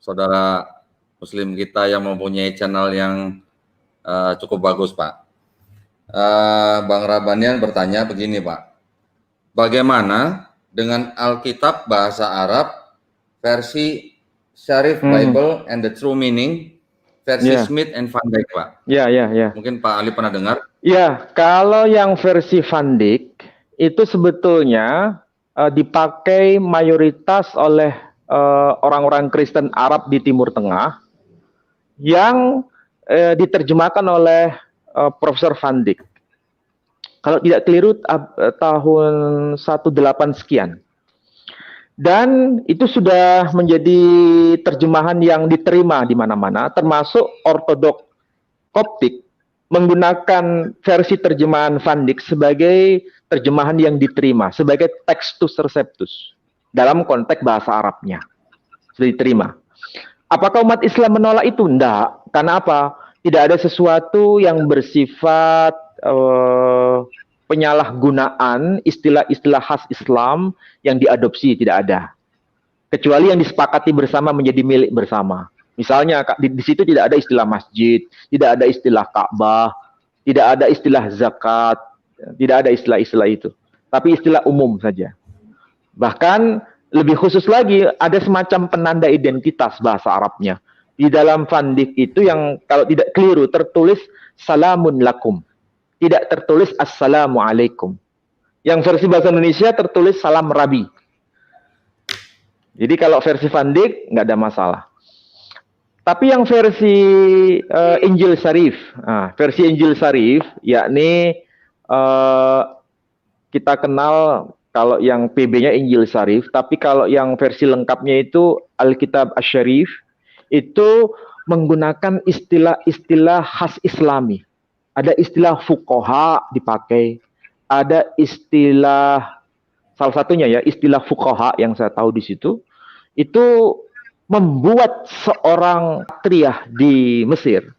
Speaker 1: saudara Muslim kita yang mempunyai channel yang cukup bagus Pak. Bang Rabanian bertanya begini Pak, bagaimana dengan Alkitab bahasa Arab versi Sharif Bible and the True Meaning versi Smith and Van Dyke Pak?
Speaker 2: Ya.
Speaker 1: Mungkin Pak Ali pernah dengar?
Speaker 2: Ya, kalau yang versi Van Dyke itu sebetulnya dipakai mayoritas oleh orang-orang Kristen Arab di Timur Tengah yang diterjemahkan oleh Profesor Van Dyke. Kalau tidak keliru tahun 18 sekian. Dan itu sudah menjadi terjemahan yang diterima di mana-mana, termasuk Ortodok Koptik menggunakan versi terjemahan Van Dyke sebagai terjemahan yang diterima, sebagai textus receptus dalam konteks bahasa Arabnya. Sudah diterima. Apakah umat Islam menolak itu? Tidak. Karena apa? Tidak ada sesuatu yang bersifat penyalahgunaan istilah-istilah khas Islam yang diadopsi, tidak ada. Kecuali yang disepakati bersama menjadi milik bersama. Misalnya di situ tidak ada istilah masjid, tidak ada istilah Ka'bah, tidak ada istilah zakat, tidak ada istilah-istilah itu. Tapi istilah umum saja. Bahkan lebih khusus lagi ada semacam penanda identitas bahasa Arabnya. Di dalam Van Dyke itu yang kalau tidak keliru tertulis salamun lakum. Tidak tertulis assalamualaikum. Yang versi bahasa Indonesia tertulis salam Rabi. Jadi kalau versi Van Dyke nggak ada masalah. Tapi yang versi Injil Syarif, versi Injil Syarif, yakni kita kenal kalau yang PB-nya Injil Syarif, tapi kalau yang versi lengkapnya itu Alkitab Asy-Syarif, itu menggunakan istilah-istilah khas Islami. Ada istilah fuqaha dipakai, ada istilah, salah satunya ya, istilah fuqaha yang saya tahu di situ, itu membuat seorang patriarh di Mesir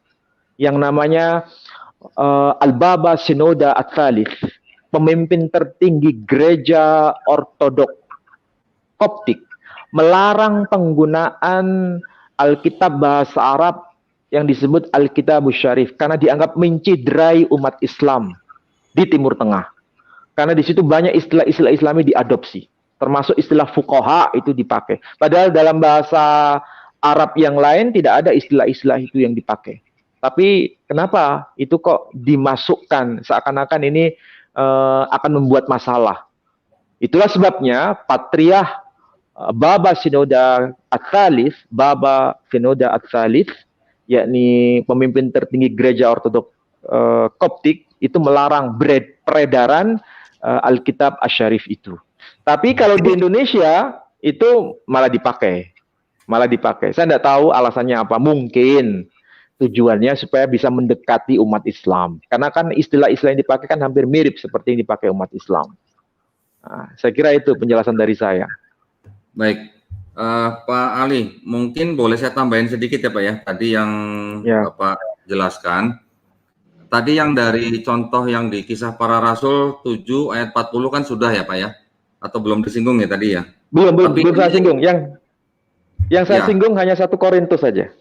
Speaker 2: yang namanya Al-Baba Sinoda Ats-Tsalits, pemimpin tertinggi gereja Ortodok Koptik, melarang penggunaan Alkitab bahasa Arab yang disebut Alkitabus Syarif karena dianggap menciderai umat Islam di Timur Tengah. Karena di situ banyak istilah-istilah Islami diadopsi. Termasuk istilah fuqaha itu dipakai. Padahal dalam bahasa Arab yang lain tidak ada istilah-istilah itu yang dipakai. Tapi kenapa itu kok dimasukkan seakan-akan ini akan membuat masalah. Itulah sebabnya Patriarh Baba Sinoda Ats-Tsalits, yakni pemimpin tertinggi gereja Ortodok Koptik, itu melarang peredaran Alkitab Asy-Syarif itu. Tapi kalau di Indonesia itu malah dipakai. Saya tidak tahu alasannya apa. Mungkin tujuannya supaya bisa mendekati umat Islam. Karena kan istilah-istilah yang dipakai kan hampir mirip seperti yang dipakai umat Islam. Nah, saya kira itu penjelasan dari saya.
Speaker 1: Baik, Pak Ali, mungkin boleh saya tambahin sedikit ya Pak ya. Tadi yang Bapak jelaskan. Tadi yang dari contoh yang di Kisah Para Rasul 7 ayat 40 kan sudah ya Pak ya? Atau belum disinggung ya tadi ya?
Speaker 2: Belum saya singgung. Yang saya singgung hanya 1 Korintus saja.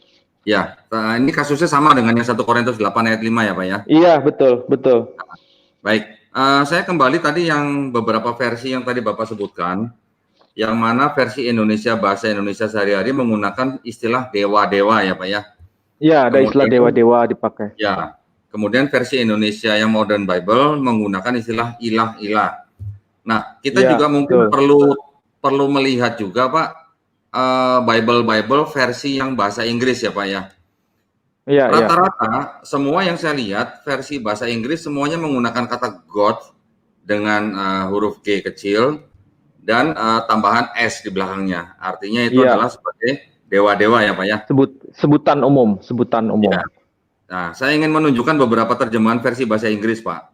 Speaker 1: Ya, ini kasusnya sama dengan yang 1 Korintus 8 ayat 5 ya Pak ya?
Speaker 2: Iya, betul.
Speaker 1: Baik, saya kembali tadi yang beberapa versi yang tadi Bapak sebutkan, yang mana versi Indonesia, bahasa Indonesia sehari-hari menggunakan istilah dewa-dewa ya Pak ya?
Speaker 2: Iya, ada istilah dewa-dewa dipakai.
Speaker 1: Ya, kemudian versi Indonesia yang Modern Bible menggunakan istilah ilah-ilah. Nah, kita juga mungkin perlu melihat juga Pak, Bible versi yang bahasa Inggris ya Pak ya?
Speaker 2: Iya.
Speaker 1: Rata-rata semua yang saya lihat versi bahasa Inggris semuanya menggunakan kata God dengan huruf G kecil dan tambahan S di belakangnya. Artinya itu adalah sebagai dewa-dewa ya Pak ya.
Speaker 2: Sebutan umum, sebutan umum.
Speaker 1: Ya. Nah, saya ingin menunjukkan beberapa terjemahan versi bahasa Inggris, Pak.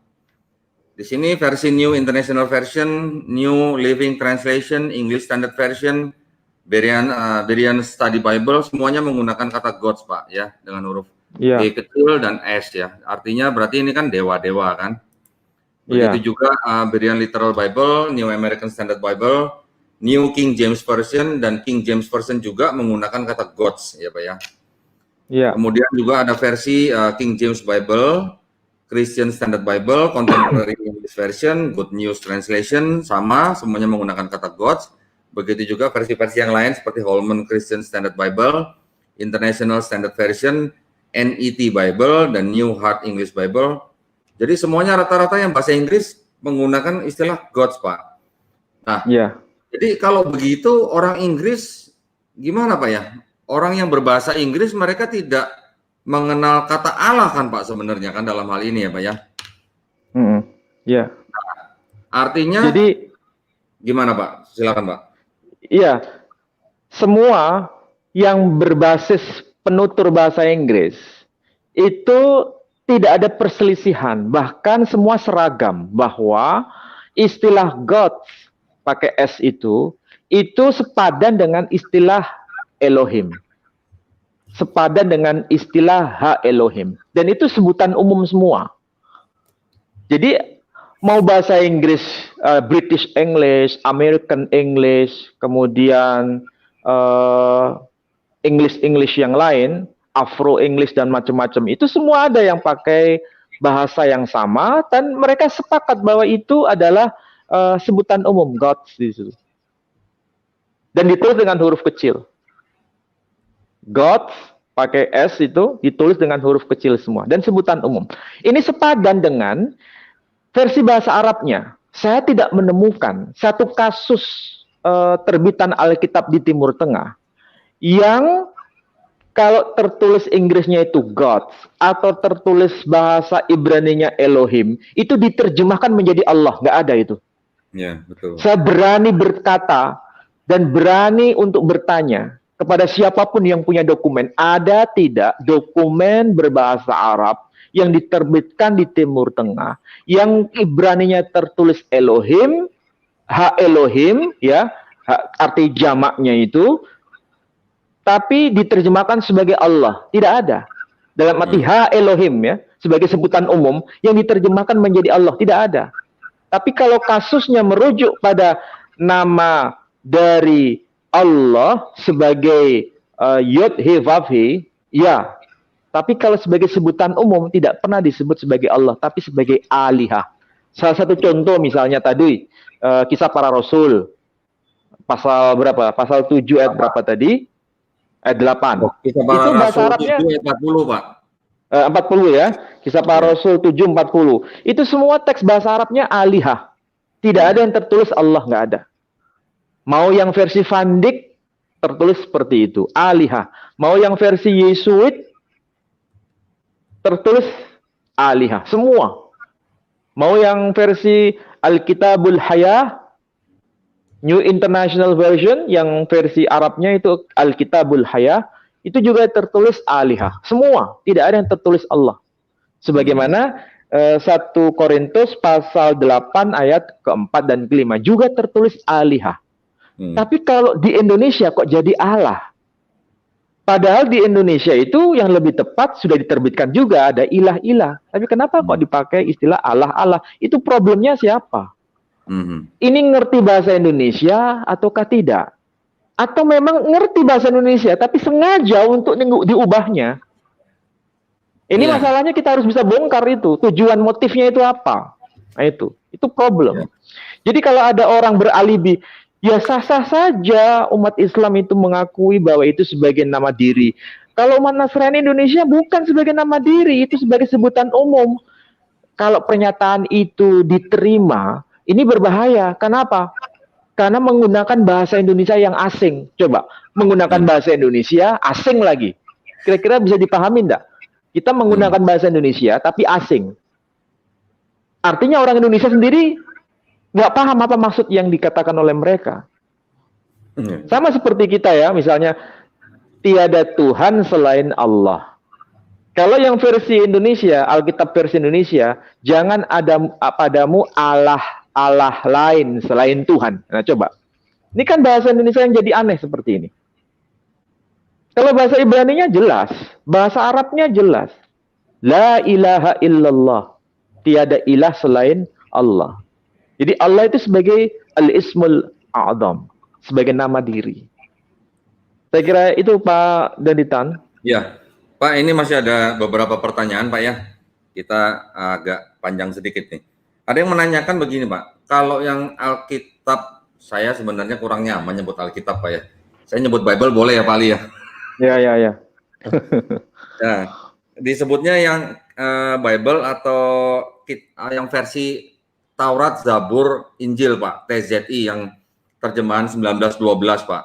Speaker 1: Di sini versi New International Version, New Living Translation, English Standard Version, Berean Study Bible, semuanya menggunakan kata gods, Pak, ya, dengan huruf G kecil dan S ya. Artinya berarti ini kan dewa-dewa kan. Begitu juga Berean Literal Bible, New American Standard Bible, New King James Version dan King James Version juga menggunakan kata gods ya, Pak ya. Kemudian juga ada versi King James Bible, Christian Standard Bible, Contemporary English Version, Good News Translation, sama semuanya menggunakan kata gods. Begitu juga versi-versi yang lain seperti Holman Christian Standard Bible, International Standard Version, NET Bible, dan New Heart English Bible. Jadi semuanya rata-rata yang bahasa Inggris menggunakan istilah gods, Pak. Nah, jadi kalau begitu orang Inggris gimana Pak ya? Orang yang berbahasa Inggris mereka tidak mengenal kata Allah kan Pak sebenarnya kan dalam hal ini ya Pak ya?
Speaker 2: Nah,
Speaker 1: artinya jadi gimana Pak? Silakan Pak.
Speaker 2: Iya, semua yang berbasis penutur bahasa Inggris itu tidak ada perselisihan, bahkan semua seragam bahwa istilah gods pakai S itu sepadan dengan istilah Elohim. Sepadan dengan istilah Ha Elohim. Dan itu sebutan umum semua. Jadi mau bahasa Inggris, British English, American English, kemudian English yang lain, Afro English dan macam-macam, itu semua ada yang pakai bahasa yang sama dan mereka sepakat bahwa itu adalah sebutan umum gods di situ. Dan ditulis dengan huruf kecil. Gods pakai S itu ditulis dengan huruf kecil semua dan sebutan umum. Ini sepadan dengan versi bahasa Arabnya. Saya tidak menemukan satu kasus terbitan Alkitab di Timur Tengah yang kalau tertulis Inggrisnya itu gods atau tertulis bahasa Ibraninya Elohim itu diterjemahkan menjadi Allah. Nggak ada itu.
Speaker 1: Ya, betul.
Speaker 2: Saya berani berkata dan berani untuk bertanya kepada siapapun yang punya dokumen, ada tidak dokumen berbahasa Arab yang diterbitkan di Timur Tengah yang Ibraninya tertulis Elohim, Ha Elohim, ya, arti jamaknya itu, tapi diterjemahkan sebagai Allah. Tidak ada. Dalam arti Ha Elohim ya, sebagai sebutan umum yang diterjemahkan menjadi Allah, tidak ada. Tapi kalau kasusnya merujuk pada nama dari Allah sebagai Yod He Vav He, ya. Tapi kalau sebagai sebutan umum tidak pernah disebut sebagai Allah, tapi sebagai alihah. Salah satu contoh misalnya tadi Kisah Para Rasul pasal berapa? Pasal 7 ayat berapa tadi? Ayat 8.
Speaker 1: Kisah Para
Speaker 2: itu bahasa
Speaker 1: Rasul
Speaker 2: Arabnya
Speaker 1: 7 ayat 40 Pak.
Speaker 2: 40 ya. Kisah Para Rasul 7:40. Itu semua teks bahasa Arabnya alihah. Tidak ada yang tertulis Allah, nggak ada. Mau yang versi Van Dyck tertulis seperti itu, alihah. Mau yang versi Yesuit tertulis alihah, semua. Mau yang versi Alkitabul Hayah, New International Version, yang versi Arabnya itu Alkitabul Hayah, itu juga tertulis alihah. Semua, tidak ada yang tertulis Allah. Sebagaimana 1 Korintus pasal 8 ayat keempat dan kelima juga tertulis alihah. Tapi kalau di Indonesia kok jadi Allah? Padahal di Indonesia itu yang lebih tepat sudah diterbitkan juga ada ilah-ilah. Tapi kenapa kok dipakai istilah Allah-Allah? Itu problemnya siapa? Ini ngerti bahasa Indonesia ataukah tidak? Atau memang ngerti bahasa Indonesia tapi sengaja untuk diubahnya? Ini masalahnya kita harus bisa bongkar itu. Tujuan motifnya itu apa? Nah itu problem. Jadi kalau ada orang beralibi, ya sah-sah saja umat Islam itu mengakui bahwa itu sebagai nama diri. Kalau umat Nasrani Indonesia bukan sebagai nama diri, itu sebagai sebutan umum. Kalau pernyataan itu diterima, ini berbahaya. Kenapa? Karena menggunakan bahasa Indonesia yang asing. Coba, menggunakan bahasa Indonesia asing lagi. Kira-kira bisa dipahami enggak? Kita menggunakan bahasa Indonesia tapi asing. Artinya orang Indonesia sendiri nggak paham apa maksud yang dikatakan oleh mereka. Sama seperti kita ya, misalnya tiada Tuhan selain Allah. Kalau yang versi Indonesia, Alkitab versi Indonesia, jangan ada padamu Allah lain selain Tuhan. Nah coba, ini kan bahasa Indonesia yang jadi aneh seperti ini. Kalau bahasa Ibraninya jelas, bahasa Arabnya jelas. La ilaha illallah, tiada ilah selain Allah. Jadi Allah itu sebagai al-ismul a'zam, sebagai nama diri. Saya kira itu Pak Danitan.
Speaker 1: Ya, Pak, ini masih ada beberapa pertanyaan, Pak ya. Kita agak panjang sedikit nih. Ada yang menanyakan begini, Pak. Kalau yang Alkitab, saya sebenarnya kurang nyaman nyebut Alkitab, Pak ya. Saya nyebut Bible boleh ya, Pak Ali ya?
Speaker 2: Ya.
Speaker 1: Nah, disebutnya yang Bible atau yang versi Taurat, Zabur, Injil, Pak. TZI yang terjemahan 1912, Pak.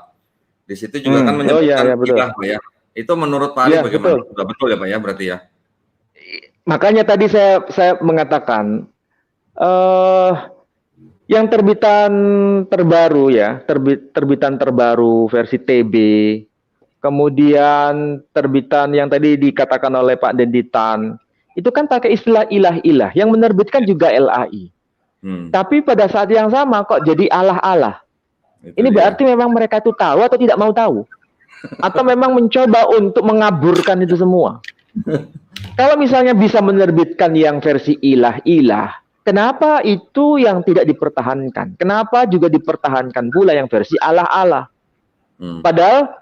Speaker 1: Di situ juga kan menyebutkan ilah, Pak ya. Itu menurut Pak Ali bagaimana? Sudah betul ya, Pak ya, berarti ya?
Speaker 2: Makanya tadi saya mengatakan yang terbitan terbaru ya, terbitan terbaru versi TB, kemudian terbitan yang tadi dikatakan oleh Pak Denditan, itu kan pakai istilah ilah-ilah, yang menerbitkan juga LAI. Tapi pada saat yang sama kok jadi Allah-Allah. Ini berarti memang mereka itu tahu atau tidak mau tahu? Atau memang mencoba untuk mengaburkan itu semua? Kalau misalnya bisa menerbitkan yang versi ilah-ilah, kenapa itu yang tidak dipertahankan? Kenapa juga dipertahankan pula yang versi Allah-Allah? Padahal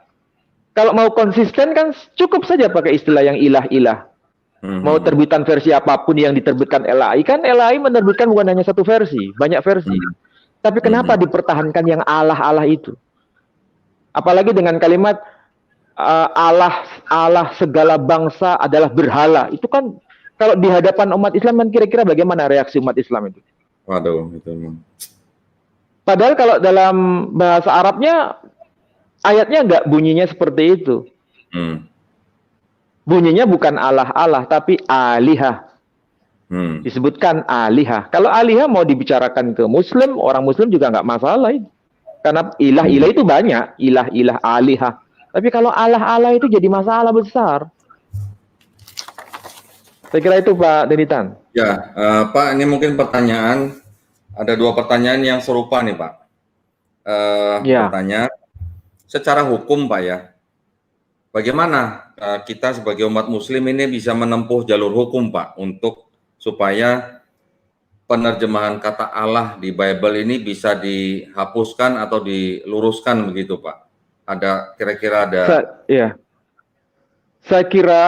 Speaker 2: kalau mau konsisten kan cukup saja pakai istilah yang ilah-ilah. Mau terbitan versi apapun yang diterbitkan LAI, kan LAI menerbitkan bukan hanya satu versi, banyak versi. Tapi kenapa dipertahankan yang Allah-Allah itu? Apalagi dengan kalimat Allah segala bangsa adalah berhala. Itu kan kalau di hadapan umat Islam kan kira-kira bagaimana reaksi umat Islam itu?
Speaker 1: Waduh, itu.
Speaker 2: Padahal kalau dalam bahasa Arabnya ayatnya nggak bunyinya seperti itu. Bunyinya bukan Allah-Allah tapi alihah. Disebutkan alihah. Kalau alihah mau dibicarakan ke Muslim, orang Muslim juga nggak masalah. Karena ilah-ilah itu banyak, ilah-ilah alihah. Tapi kalau Allah-Allah itu jadi masalah besar. Saya kira itu Pak Denitan.
Speaker 1: Ya, Pak, ini mungkin pertanyaan, ada dua pertanyaan yang serupa nih Pak. Pertanyaan, secara hukum Pak ya, bagaimana kita sebagai umat Muslim ini bisa menempuh jalur hukum Pak untuk supaya penerjemahan kata Allah di Bible ini bisa dihapuskan atau diluruskan begitu Pak? Ada kira-kira ada?
Speaker 2: Saya kira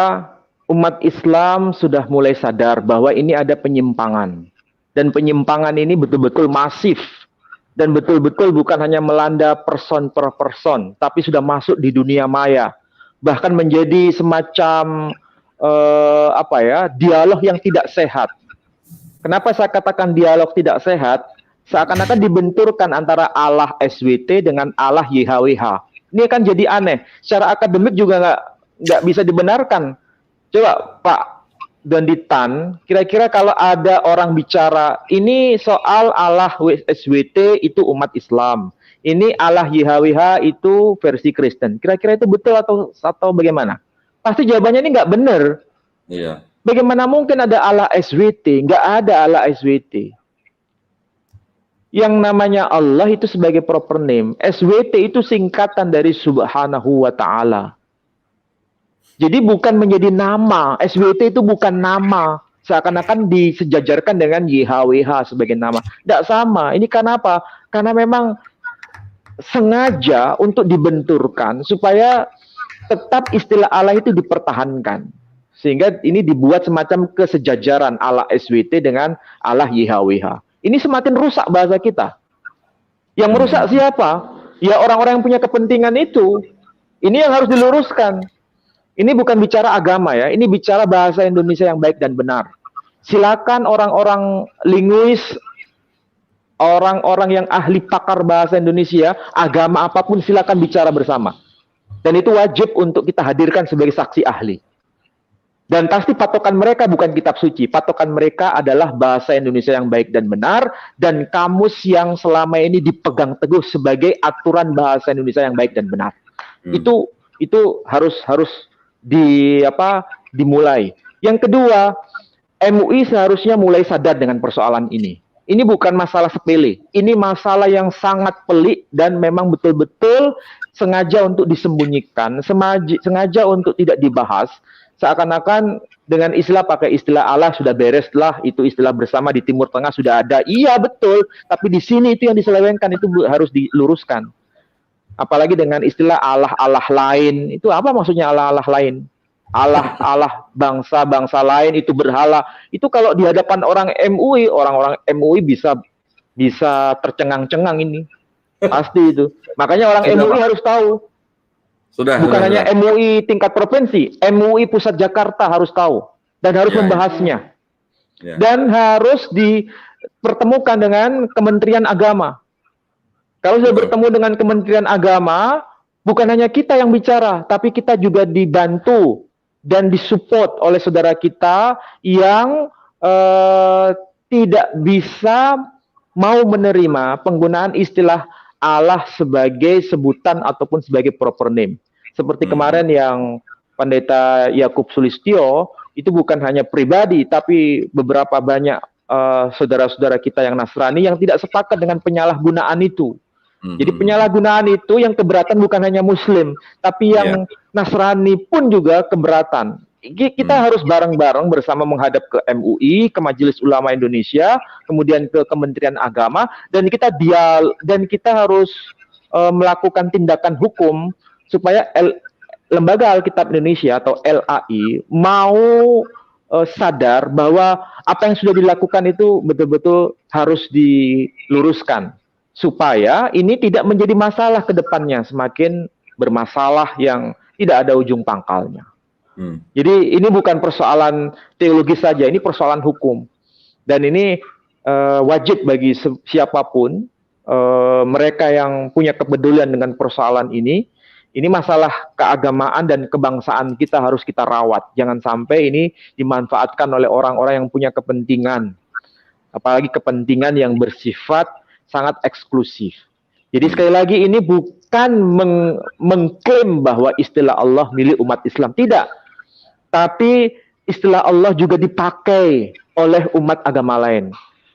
Speaker 2: umat Islam sudah mulai sadar bahwa ini ada penyimpangan. Dan penyimpangan ini betul-betul masif. Dan betul-betul bukan hanya melanda person per person, tapi sudah masuk di dunia maya. Bahkan menjadi semacam dialog yang tidak sehat. Kenapa saya katakan dialog tidak sehat? Seakan-akan dibenturkan antara Allah SWT dengan Allah YHWH. Ini kan jadi aneh. Secara akademik juga nggak bisa dibenarkan. Coba Pak Danitan, kira-kira kalau ada orang bicara, ini soal Allah SWT itu umat Islam. Ini Allah YHWH itu versi Kristen. Kira-kira itu betul atau bagaimana? Pasti jawabannya ini nggak benar.
Speaker 1: Iya.
Speaker 2: Bagaimana mungkin ada Allah SWT? Nggak ada Allah SWT. Yang namanya Allah itu sebagai proper name. SWT itu singkatan dari Subhanahu wa Ta'ala. Jadi bukan menjadi nama. SWT itu bukan nama. Seakan-akan disejajarkan dengan YHWH sebagai nama. Tidak sama. Ini kenapa? Karena memang sengaja untuk dibenturkan supaya tetap istilah Allah itu dipertahankan. Sehingga ini dibuat semacam kesejajaran Allah SWT dengan Allah YHWH. Ini semakin rusak bahasa kita. Yang merusak siapa? Ya orang-orang yang punya kepentingan itu. Ini yang harus diluruskan. Ini bukan bicara agama ya. Ini bicara bahasa Indonesia yang baik dan benar. Silakan orang-orang linguis, orang-orang yang ahli pakar bahasa Indonesia, agama apapun silakan bicara bersama. Dan itu wajib untuk kita hadirkan sebagai saksi ahli. Dan pasti patokan mereka bukan kitab suci. Patokan mereka adalah bahasa Indonesia yang baik dan benar. Dan kamus yang selama ini dipegang teguh sebagai aturan bahasa Indonesia yang baik dan benar. Itu Itu harus dimulai. Yang kedua, MUI seharusnya mulai sadar dengan persoalan ini. Ini bukan masalah sepele. Ini masalah yang sangat pelik dan memang betul-betul sengaja untuk disembunyikan, sengaja untuk tidak dibahas. Seakan-akan dengan pakai istilah Allah sudah beres lah, itu istilah bersama di Timur Tengah sudah ada. Iya betul, tapi di sini itu yang diselewengkan, itu harus diluruskan. Apalagi dengan istilah Allah-Allah lain. Itu apa maksudnya Allah-Allah lain? Allah bangsa-bangsa lain itu berhala. Itu kalau di hadapan orang orang-orang MUI bisa tercengang-cengang ini. Pasti itu. Makanya orang
Speaker 1: Sudah,
Speaker 2: MUI
Speaker 1: Pak.
Speaker 2: harus tahu. Bukan hanya MUI tingkat provinsi, MUI pusat Jakarta harus tahu dan harus membahasnya. Ya. Dan harus dipertemukan dengan Kementerian Agama. Kalau sudah bertemu dengan Kementerian Agama, bukan hanya kita yang bicara, tapi kita juga dibantu dan disupport oleh saudara kita yang tidak bisa mau menerima penggunaan istilah Allah sebagai sebutan ataupun sebagai proper name. Seperti kemarin yang Pendeta Yakub Sulistyo, itu bukan hanya pribadi, tapi beberapa banyak saudara-saudara kita yang Nasrani yang tidak sepakat dengan penyalahgunaan itu. Jadi penyalahgunaan itu yang keberatan bukan hanya Muslim, tapi yang Nasrani pun juga keberatan. Kita harus bareng-bareng bersama menghadap ke MUI, ke Majelis Ulama Indonesia, kemudian ke Kementerian Agama, dan kita harus melakukan tindakan hukum supaya Lembaga Alkitab Indonesia atau LAI mau sadar bahwa apa yang sudah dilakukan itu betul-betul harus diluruskan. Supaya ini tidak menjadi masalah ke depannya, semakin bermasalah yang tidak ada ujung pangkalnya. Jadi ini bukan persoalan teologis saja, ini persoalan hukum. Dan ini wajib bagi siapapun, mereka yang punya kepedulian dengan persoalan ini masalah keagamaan dan kebangsaan kita harus kita rawat. Jangan sampai ini dimanfaatkan oleh orang-orang yang punya kepentingan. Apalagi kepentingan yang bersifat sangat eksklusif. Jadi sekali lagi ini bukan mengklaim bahwa istilah Allah milik umat Islam, tidak. Tapi istilah Allah juga dipakai oleh umat agama lain.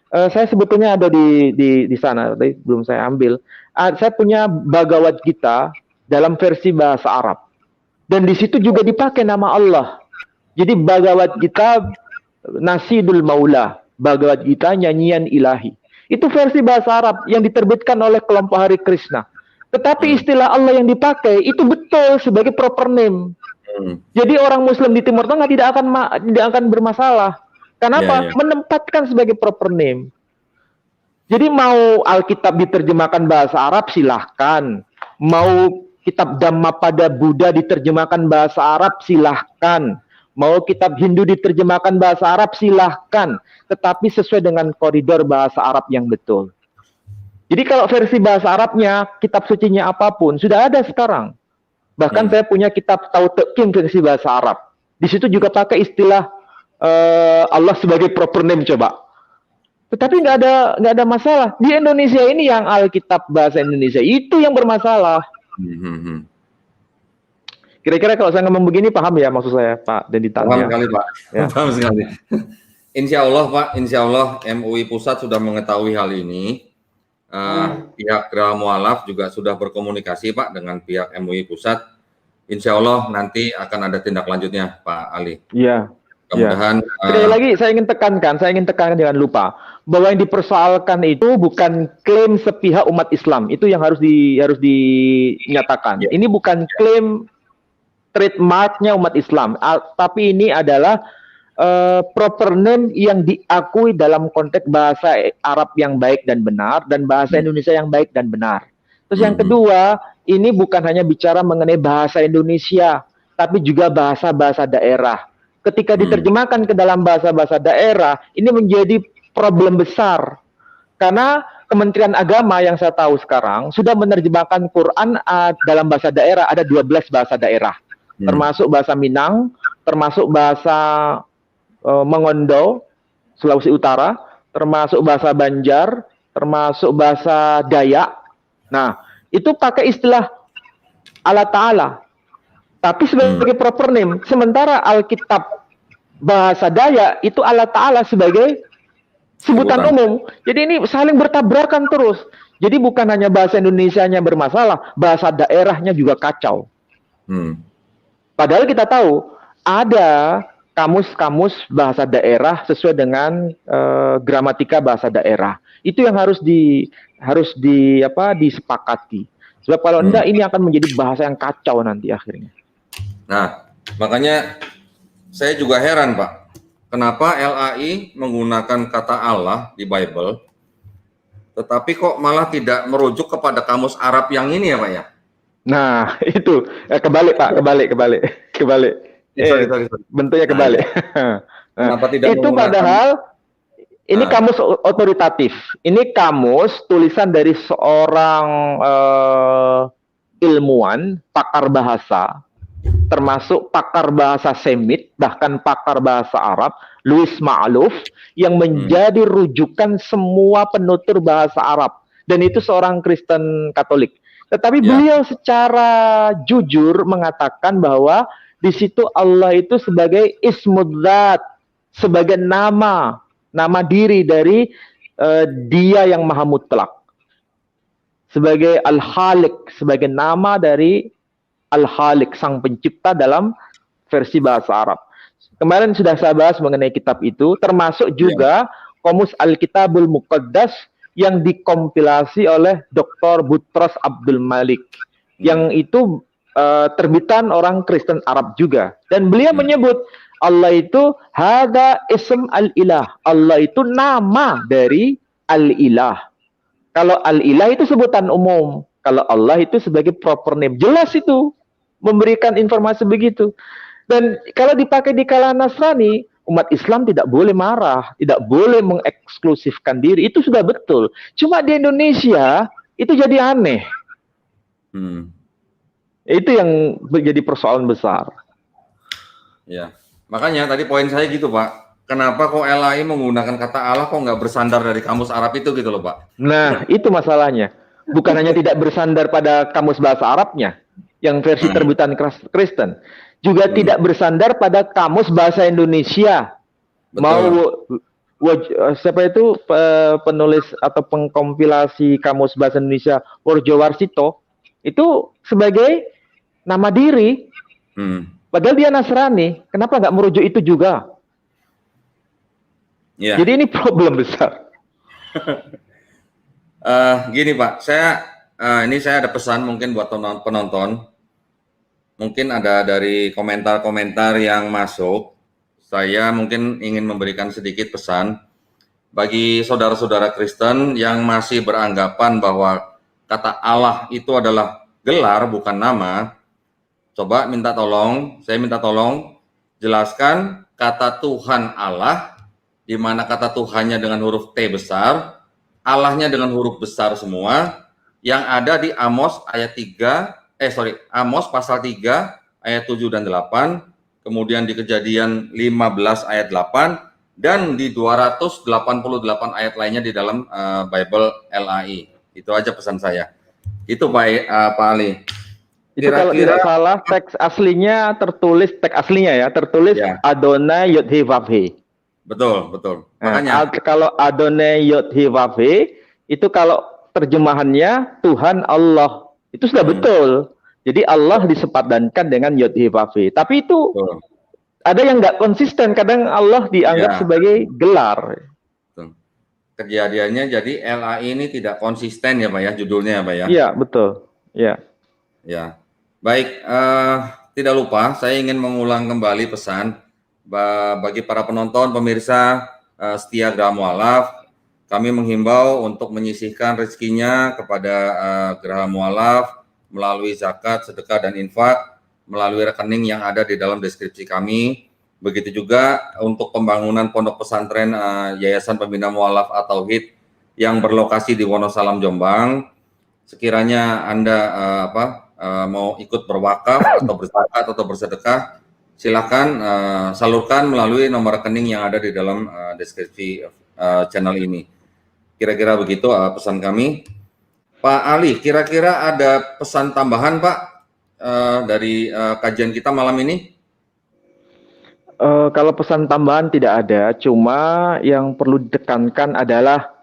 Speaker 2: Saya sebetulnya ada di sana, tapi belum saya ambil. Saya punya Bhagavad Gita dalam versi bahasa Arab. Dan di situ juga dipakai nama Allah. Jadi Bhagavad Gita Nasidul Maula, Bhagavad Gita nyanyian ilahi. Itu versi bahasa Arab yang diterbitkan oleh kelompok Hari Krishna. Tetapi istilah Allah yang dipakai itu betul sebagai proper name. Jadi orang Muslim di Timur Tengah tidak akan bermasalah. Kenapa? Menempatkan sebagai proper name. Jadi mau Alkitab diterjemahkan bahasa Arab silahkan. Mau kitab Dhammapada Buddha diterjemahkan bahasa Arab silahkan. Mau kitab Hindu diterjemahkan bahasa Arab silahkan, tetapi sesuai dengan koridor bahasa Arab yang betul. Jadi kalau versi bahasa Arabnya, kitab sucinya apapun, sudah ada sekarang. Bahkan saya punya kitab Tautekim versi bahasa Arab. Di situ juga pakai istilah Allah sebagai proper name coba. Tetapi nggak ada masalah. Di Indonesia ini yang Alkitab bahasa Indonesia itu yang bermasalah. Kira-kira kalau saya ngomong begini paham ya maksud saya, Pak Denditan?
Speaker 1: Paham sekali, Pak. Ya. Paham sekali. Insya Allah, Pak, insya Allah MUI Pusat sudah mengetahui hal ini. Pihak Gerak Mu'alaf juga sudah berkomunikasi, Pak, dengan pihak MUI Pusat. Insya Allah nanti akan ada tindak lanjutnya, Pak Ali. Iya. Mudah-mudahan.
Speaker 2: Sekali lagi saya ingin tekankan jangan lupa bahwa yang dipersoalkan itu bukan klaim sepihak umat Islam. Itu yang harus dinyatakan. Ini bukan klaim trademarknya umat Islam, tapi ini adalah proper name yang diakui dalam konteks bahasa Arab yang baik dan benar dan bahasa Indonesia yang baik dan benar. Terus yang kedua, ini bukan hanya bicara mengenai bahasa Indonesia, tapi juga bahasa-bahasa daerah. Ketika diterjemahkan ke dalam bahasa-bahasa daerah, ini menjadi problem besar. Karena Kementerian Agama yang saya tahu sekarang sudah menerjemahkan Quran dalam bahasa daerah, ada 12 bahasa daerah. Termasuk bahasa Minang, termasuk bahasa Mengondo, Sulawesi Utara, termasuk bahasa Banjar, termasuk bahasa Dayak. Nah, itu pakai istilah Allah Ta'ala. tapi sebagai proper name. Sementara Alkitab bahasa Dayak itu Allah Ta'ala sebagai sebutan umum. Jadi ini saling bertabrakan terus. Jadi bukan hanya bahasa Indonesianya bermasalah, bahasa daerahnya juga kacau. Padahal kita tahu ada kamus-kamus bahasa daerah sesuai dengan gramatika bahasa daerah. Itu yang harus disepakati. Sebab kalau enggak ini akan menjadi bahasa yang kacau nanti akhirnya.
Speaker 1: Nah, makanya saya juga heran, Pak. Kenapa LAI menggunakan kata Allah di Bible, tetapi kok malah tidak merujuk kepada kamus Arab yang ini ya, Pak ya?
Speaker 2: Nah, itu kebalik, Pak, kebalik.
Speaker 1: Sorry.
Speaker 2: Bentuknya kebalik.
Speaker 1: Kenapa tidak
Speaker 2: itu
Speaker 1: menggunakan...
Speaker 2: padahal ini kamus otoritatif. Ini kamus tulisan dari seorang ilmuwan, pakar bahasa, termasuk pakar bahasa Semit, bahkan pakar bahasa Arab, Louis Ma'luf, yang menjadi rujukan semua penutur bahasa Arab. Dan itu seorang Kristen Katolik. Tetapi beliau secara jujur mengatakan bahwa di situ Allah itu sebagai ismudzat, sebagai nama diri dari Dia yang Maha Mutlak. Sebagai Al-Khaliq, sebagai nama dari Al-Khaliq, sang pencipta dalam versi bahasa Arab. Kemarin sudah saya bahas mengenai kitab itu, termasuk juga Qomus Al-Kitabul Muqaddas yang dikompilasi oleh Dr. Boutros Abdul Malik. Yang itu terbitan orang Kristen Arab juga. Dan beliau menyebut Allah itu hada ism al-ilah. Allah itu nama dari al-ilah. Kalau al-ilah itu sebutan umum. Kalau Allah itu sebagai proper name. Jelas itu. Memberikan informasi begitu. Dan kalau dipakai di kalangan Nasrani, umat Islam tidak boleh marah. Tidak boleh mengeksklusifkan diri. Itu sudah betul. Cuma di Indonesia, itu jadi aneh. Itu yang menjadi persoalan besar.
Speaker 1: Ya, makanya tadi poin saya gitu, Pak. Kenapa kok LAI menggunakan kata Allah kok nggak bersandar dari kamus Arab itu gitu loh, Pak?
Speaker 2: Nah, itu masalahnya. Bukan hanya tidak bersandar pada kamus bahasa Arabnya, yang versi terbitan Kristen, juga tidak bersandar pada kamus bahasa Indonesia.
Speaker 1: Betul.
Speaker 2: Siapa itu penulis atau pengkompilasi kamus bahasa Indonesia, Worjo Warsito, itu sebagai nama diri. Padahal dia Nasrani, kenapa nggak merujuk itu juga? Jadi ini problem besar.
Speaker 1: Gini Pak, ini saya ada pesan mungkin buat penonton. Mungkin ada dari komentar-komentar yang masuk. Saya mungkin ingin memberikan sedikit pesan bagi saudara-saudara Kristen yang masih beranggapan bahwa kata Allah itu adalah gelar bukan nama. Coba saya minta tolong jelaskan kata Tuhan Allah, di mana kata Tuhannya dengan huruf T besar, Allahnya dengan huruf besar semua, yang ada di Amos Amos pasal 3 ayat 7 dan 8, kemudian di Kejadian 15 ayat 8, dan di 288 ayat lainnya di dalam Bible LAI. Itu aja pesan saya. Itu Pak Ali.
Speaker 2: Itu kalau tidak salah teks aslinya tertulis Adonai Yod He Vav He. Betul. Makanya kalau Adonai Yod He Vav He itu kalau terjemahannya Tuhan Allah. Itu sudah betul. Jadi Allah disepadankan dengan Yod He Vav He. Tapi itu ada yang nggak konsisten. Kadang Allah dianggap sebagai gelar.
Speaker 1: Kejadiannya jadi LAI ini tidak konsisten ya Pak ya, judulnya ya Pak ya.
Speaker 2: Iya, betul. Ya.
Speaker 1: Baik, tidak lupa saya ingin mengulang kembali pesan bagi para penonton, pemirsa setia Geraha Mu'alaf. Kami menghimbau untuk menyisihkan rezekinya kepada Geraha Mu'alaf melalui zakat, sedekah, dan infak melalui rekening yang ada di dalam deskripsi kami. Begitu juga untuk pembangunan pondok pesantren Yayasan Pembina Mu'alaf At-Tauhid yang berlokasi di Wonosalam, Jombang. Sekiranya Anda mau ikut berwakaf atau berzakat atau bersedekah, silakan salurkan melalui nomor rekening yang ada di dalam deskripsi channel ini. Kira-kira begitu pesan kami. Pak Ali, kira-kira ada pesan tambahan Pak dari kajian kita malam ini?
Speaker 2: Kalau pesan tambahan tidak ada, cuma yang perlu ditekankan adalah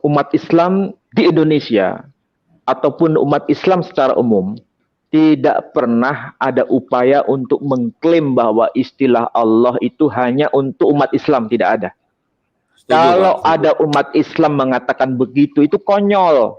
Speaker 2: umat Islam di Indonesia ataupun umat Islam secara umum tidak pernah ada upaya untuk mengklaim bahwa istilah Allah itu hanya untuk umat Islam, tidak ada.
Speaker 1: Setuju,
Speaker 2: Kalau
Speaker 1: Pak.
Speaker 2: ada umat Islam mengatakan begitu, itu konyol.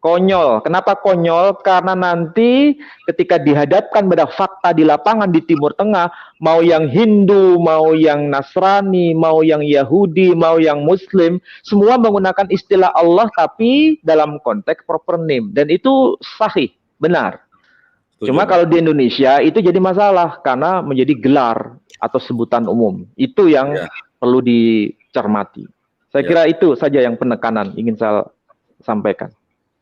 Speaker 2: Konyol. Kenapa konyol? Karena nanti ketika dihadapkan pada fakta di lapangan di Timur Tengah, mau yang Hindu, mau yang Nasrani, mau yang Yahudi, mau yang Muslim, semua menggunakan istilah Allah tapi dalam konteks proper name. Dan itu sahih, benar.
Speaker 1: Setuju,
Speaker 2: Cuma
Speaker 1: Pak.
Speaker 2: kalau di Indonesia itu jadi masalah karena menjadi gelar atau sebutan umum. Itu yang
Speaker 1: Ya.
Speaker 2: perlu dicermati. Saya
Speaker 1: Ya.
Speaker 2: kira itu saja yang penekanan ingin saya sampaikan.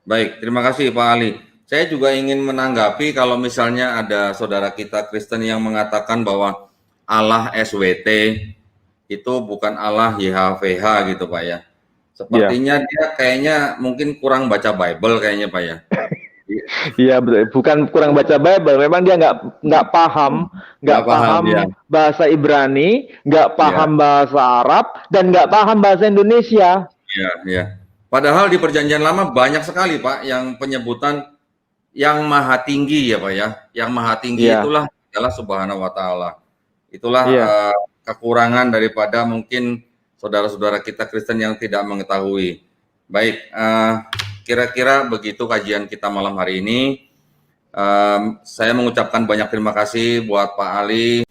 Speaker 1: Baik, terima kasih Pak Ali. Saya juga ingin menanggapi kalau misalnya ada saudara kita Kristen yang mengatakan bahwa Allah SWT itu bukan Allah YHWH gitu Pak ya. Sepertinya dia kayaknya mungkin kurang baca Bible kayaknya Pak ya.
Speaker 2: Iya, bukan kurang baca Bible, memang dia nggak paham
Speaker 1: ya.
Speaker 2: bahasa Ibrani, nggak paham bahasa Arab, dan nggak paham bahasa Indonesia.
Speaker 1: Iya, iya. Padahal di Perjanjian Lama banyak sekali Pak yang penyebutan yang maha tinggi ya Pak ya. Yang maha tinggi itulah adalah Subhanahu wa Ta'ala. Itulah kekurangan daripada mungkin saudara-saudara kita Kristen yang tidak mengetahui. Baik, kira-kira begitu kajian kita malam hari ini. Saya mengucapkan banyak terima kasih buat Pak Ali.